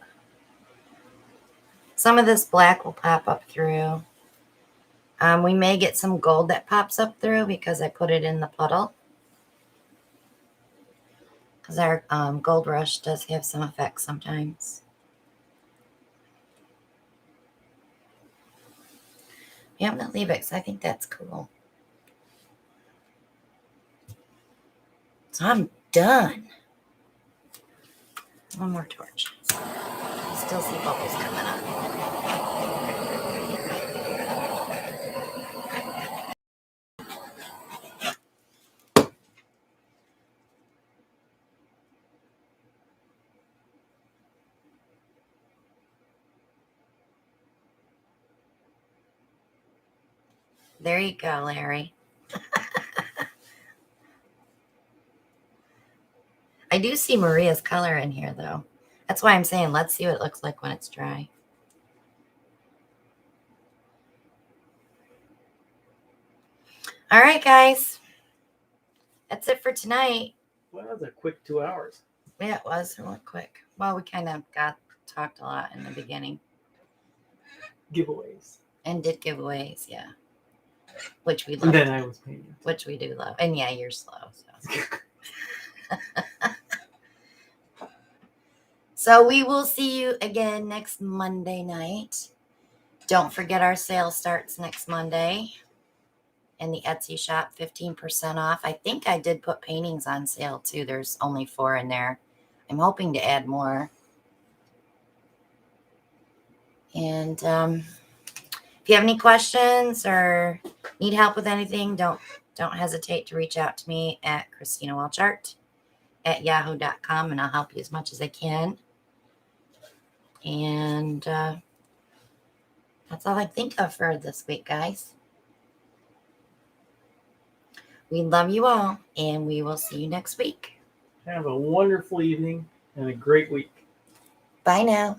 Some of this black will pop up through. We may get some gold that pops up through because I put it in the puddle. Because our gold rush does have some effects sometimes. Yeah, I'm going to leave it because I think that's cool. So I'm done. One more torch. I still see bubbles coming up. There you go, Larry. I do see Maria's color in here, though. That's why I'm saying let's see what it looks like when it's dry. All right, guys. That's it for tonight. Well, that was a quick 2 hours. Yeah, it was. It went quick. Well, we kind of talked a lot in the beginning. Giveaways. And did giveaways, yeah. Which we love. And then I was paying. Which we do love. And yeah, you're slow. So. So we will see you again next Monday night. Don't forget our sale starts next Monday. In the Etsy shop, 15% off. I think I did put paintings on sale too. There's only 4 in there. I'm hoping to add more. And if you have any questions or need help with anything, don't hesitate to reach out to me at Christina Welch Art at yahoo.com, and I'll help you as much as I can. And that's all I think of for this week, guys. We love you all, and we will see you next week. Have a wonderful evening and a great week. Bye now.